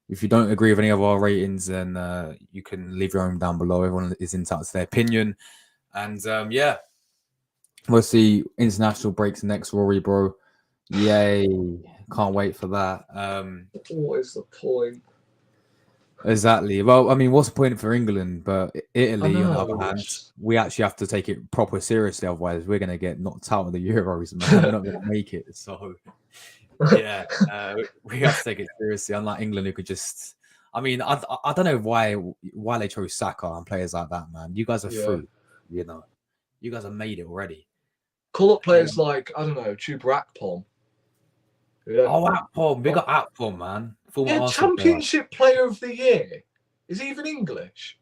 If you don't agree with any of our ratings, then you can leave your own down below. Everyone is entitled to their opinion. And yeah, we'll see international breaks next, Rory, bro. Yay. Can't wait for that. What is the point? Exactly. Well, I mean, what's the point for England? But Italy, on the other hand, It's- we actually have to take it proper seriously. Otherwise, we're going to get knocked out of the Euros, man. We're not going to make it. So, yeah, we have to take it seriously. Unlike England, who could just... I mean, I don't know why they chose Saka and players like that, man. You guys are through, you know. You guys have made it already. Call up players like, I don't know, Chuba Akpom. Yeah. Oh, Akpom. Big up Akpom, man. Yeah, Championship Player of the Year. Is he even English?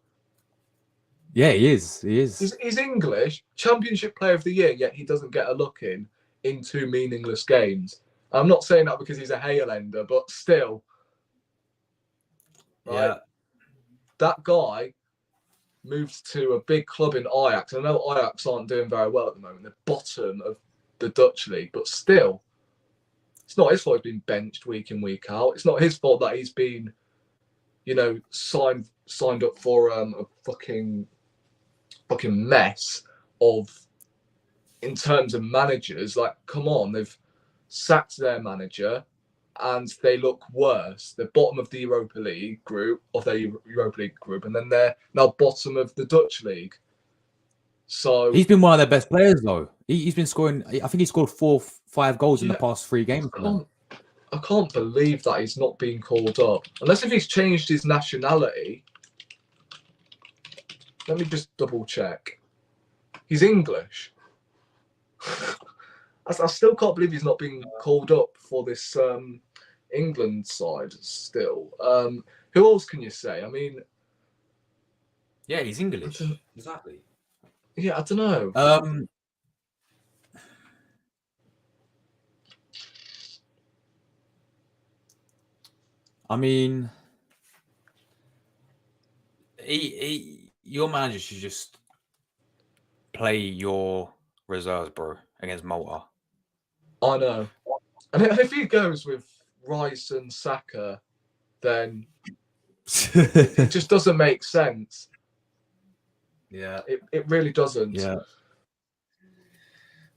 Yeah, he is. He is. He's English, Championship Player of the Year, yet he doesn't get a look in 2 meaningless games. I'm not saying that because he's a Haalender, but still. Right? Yeah. That guy moved to a big club in Ajax. I know Ajax aren't doing very well at the moment. They're bottom of the Dutch league, but still, it's not his fault he's been benched week in, week out. It's not his fault that he's been, signed up for a fucking mess of, in terms of managers. Like, come on, they've sacked their manager and they look worse. They're bottom of the Europa League group, and then they're now bottom of the Dutch league. So he's been one of their best players, though. He's been scoring. I think he scored 4-5 goals in the past 3 games. I can't believe that he's not being called up, unless if he's changed his nationality. Let me just double check. He's English. I still can't believe he's not being called up for this England side still. Who else can you say? I mean... Yeah, he's English. Exactly. Yeah, I don't know. I mean... your manager should just play your reserves, bro, against Malta. I know. And if he goes with Rice and Saka, then it just doesn't make sense. Yeah. It really doesn't. Yeah.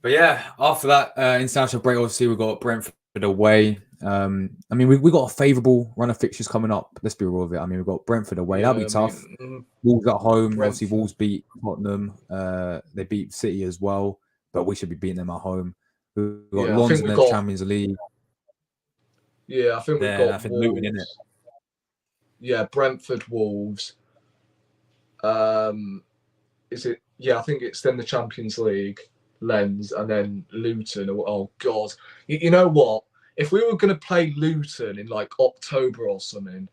But yeah, after that international break, obviously we got Brentford away. I mean, we got a favourable run of fixtures coming up. Let's be real with it. I mean, we've got Brentford away. That'll be tough. Wolves at home. Brentford. Obviously, Wolves beat Tottenham. They beat City as well, but we should be beating them at home. We've got Lons in the Champions League. Yeah, I think we've got I think Luton in it. Yeah, Brentford, Wolves. Is it? Yeah, I think it's then the Champions League, Lens, and then Luton. Oh God, you know what? If we were going to play Luton in like October or something,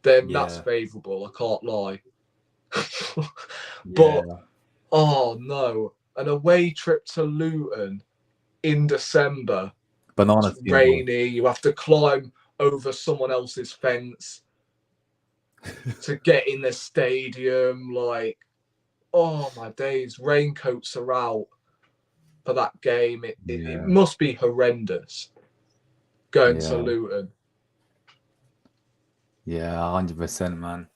then that's favourable. I can't lie. But oh no, an away trip to Luton in December. Banana it's rainy. You have to climb over someone else's fence to get in the stadium. Like, oh my days, raincoats are out for that game. It must be horrendous going to Luton. Yeah, 100%, man.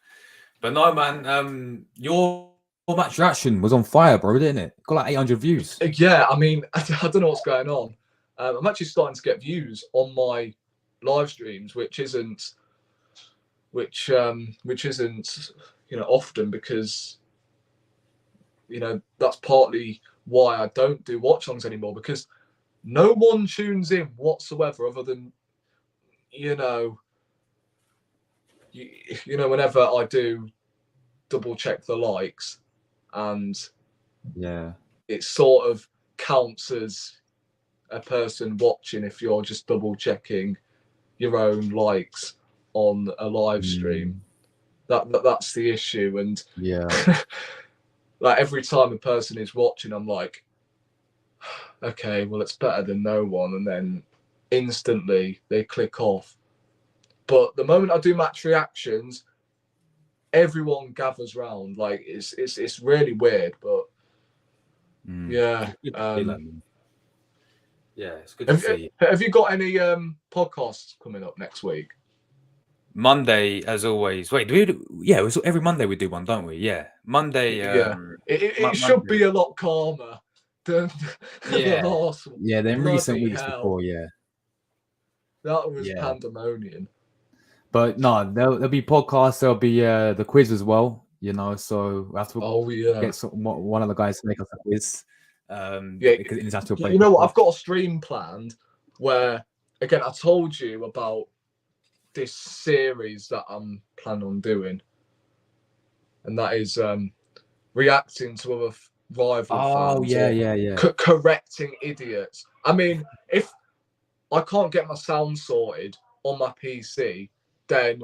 But no, man, your match reaction was on fire, bro, didn't it? Got like 800 views. Yeah, I mean, I don't know what's going on. I'm actually starting to get views on my live streams, which isn't often, because that's partly why I don't do watch-alongs anymore, because no one tunes in whatsoever other than whenever I do double check the likes, and it sort of counts as a person watching if you're just double checking your own likes on a live stream. That's the issue. And like every time a person is watching, I'm like, okay, well, it's better than no one, and then instantly they click off. But the moment I do match reactions, everyone gathers round. Like it's really weird, but yeah. Yeah, it's good to see. Have you got any podcasts coming up next week? Monday, as always. Wait, do we? Yeah, it's every Monday we do one, don't we? Yeah, Monday. It should be a lot calmer than the last one. Yeah, than recent weeks before. Yeah, that was pandemonium. But no, there'll be podcasts. There'll be the quiz as well. So we have to get one of the guys to make us a quiz. You know what? I've got a stream planned where, again, I told you about this series that I'm planning on doing, and that is reacting to other rival fans. Correcting idiots. I mean, if I can't get my sound sorted on my PC, then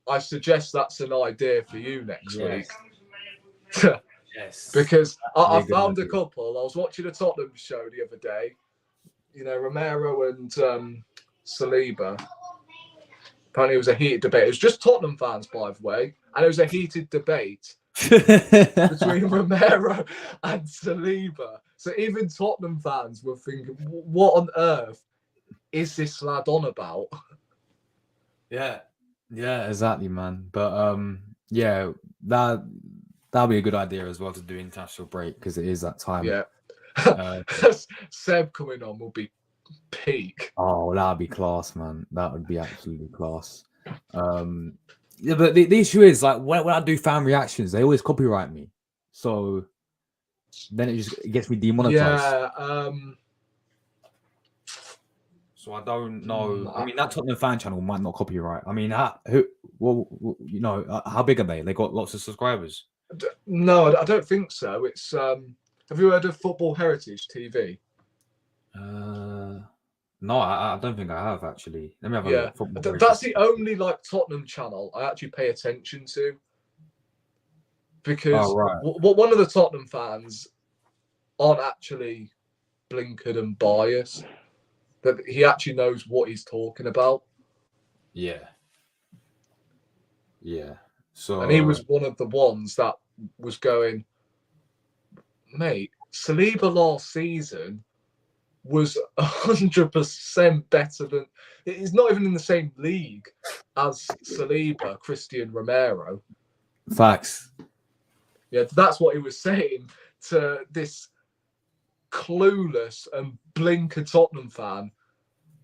I suggest that's an idea for you next week. Yes. Because I found a couple. I was watching a Tottenham show the other day. Romero and Saliba. Apparently it was a heated debate. It was just Tottenham fans, by the way. And it was a heated debate between Romero and Saliba. So even Tottenham fans were thinking, what on earth is this lad on about? Yeah, exactly, man. But that'll be a good idea as well to do international break, because it is that time. Yeah. Seb coming on will be peak. Oh, that'd be class, man. That would be absolutely class. But the issue is, like, when I do fan reactions, they always copyright me. So then it gets me demonetized. Yeah. So I don't know. I mean, that Tottenham fan channel might not copyright. I mean, how big are they? They got lots of subscribers. No, I don't think so. It's have you heard of Football Heritage TV? No, I don't think I have, actually. Let me have a look. That's the only Tottenham channel I actually pay attention to, because one of the Tottenham fans aren't actually blinkered and biased. That he actually knows what he's talking about. Yeah. So, and he was one of the ones that was going, mate, Saliba last season was 100% better than. He's not even in the same league as Saliba, Christian Romero. Facts. Yeah, that's what he was saying to this clueless and blinker Tottenham fan.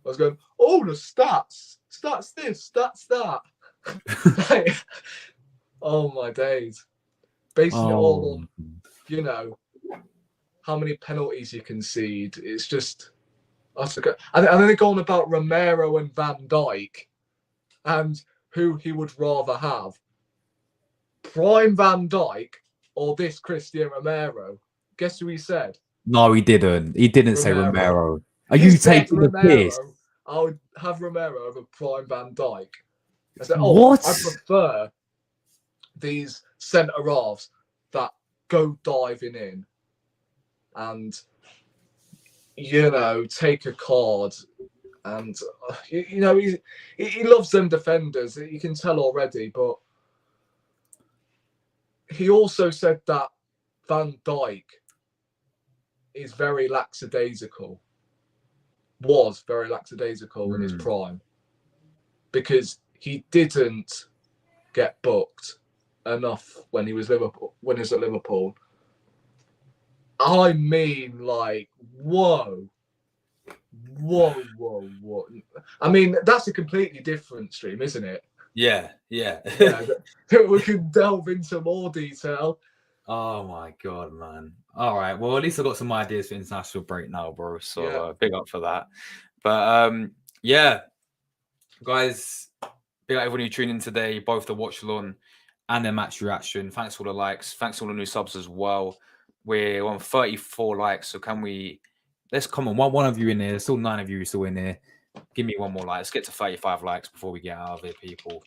I was going, oh, the stats this, stats that. Like, oh my days. Basing it all on, you know, how many penalties you concede. It's just, and then they go on about Romero and Van Dijk and who he would rather have. Prime Van Dijk or this Christian Romero? Guess who he said? No, he didn't. He didn't say Romero. Are He you said taking the piss? I would have Romero over Prime Van Dijk. I said, What? I prefer these centre halves that go diving in and, you know, take a card. And, you know, he loves them defenders. You can tell already. But he also said that Van Dijk is very lackadaisical. Was very lackadaisical in his prime. Because he didn't get booked enough when he was at Liverpool. I mean, like, whoa. I mean, that's a completely different stream, isn't it? Yeah. Yeah, we can delve into more detail. Oh my god, man. All right. Well, at least I got some ideas for international break now, bro. So big up for that. But yeah, guys, big up everyone who tuned in today, both the watch along and the match reaction. Thanks for all the likes. Thanks for all the new subs as well. We're on 34 likes, so can we? Let's come on. One of you in there. There's still 9 of you still in there. Give me one more like. Let's get to 35 likes before we get out of here, people.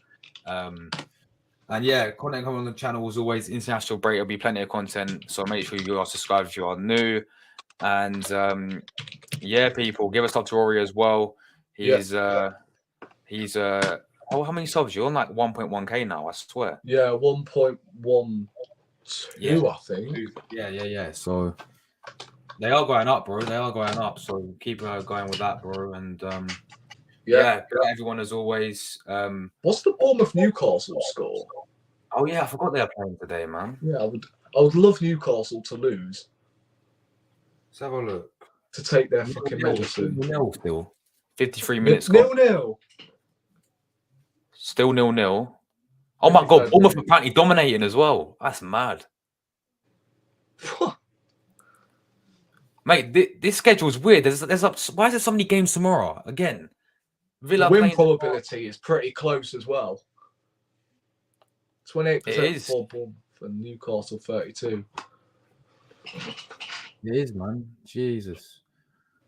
And yeah, content coming on the channel as always. International break. There'll be plenty of content, so make sure you are subscribed if you are new. And yeah, people, give us love to Rory as well. He's how many subs? You're on like 1.1k now, I swear. Yeah, 1.12, I think. Yeah. So they are going up, bro. They are going up. So keep going with that, bro. And good luck everyone as always. What's the Bournemouth Newcastle score? Oh yeah, I forgot they are playing today, man. Yeah, I would love Newcastle to lose. Let's have a look. To take their fucking medicine. Nil still. 53 minutes. 0-0. Still 0-0. Oh my god, Bournemouth apparently dominating as well. That's mad. Mate, this schedule is weird. Why is there so many games tomorrow? Again, Villa win probability is pretty close as well. 28% for Bournemouth and Newcastle 32. It is, man. Jesus.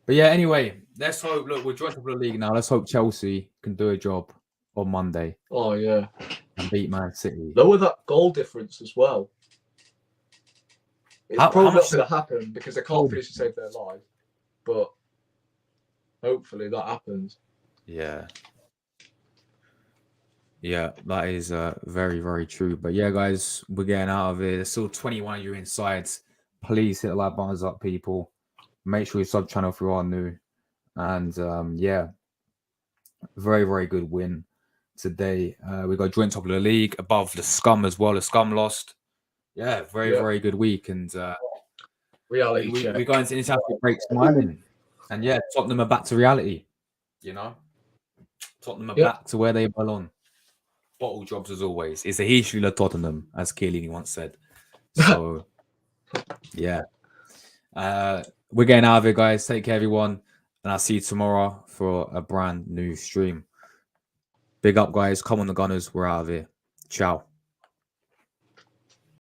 But yeah, anyway, let's hope. Look, we're joined up with the league now. Let's hope Chelsea can do a job on Monday. Oh yeah, and beat Man City. Lower that goal difference as well. It's probably not going to happen because they can't finish to save their life. But hopefully that happens. Yeah. Yeah, that is very, very true. But yeah, guys, we're getting out of it. There's still 21 of you inside. Please hit the like buttons up, people. Make sure you sub channel if you are new. And yeah, very, very good win today. We got joint top of the league, above the Scum as well. The Scum lost. Yeah, very good week. And reality we go into international break smiling. And yeah, Tottenham are back to reality. You know, Tottenham are back to where they belong. Bottle jobs as always. It's a history of Tottenham, as Chiellini once said. So yeah. We're getting out of it, guys. Take care, everyone. And I'll see you tomorrow for a brand new stream. Big up, guys. Come on, the Gunners. We're out of here. Ciao.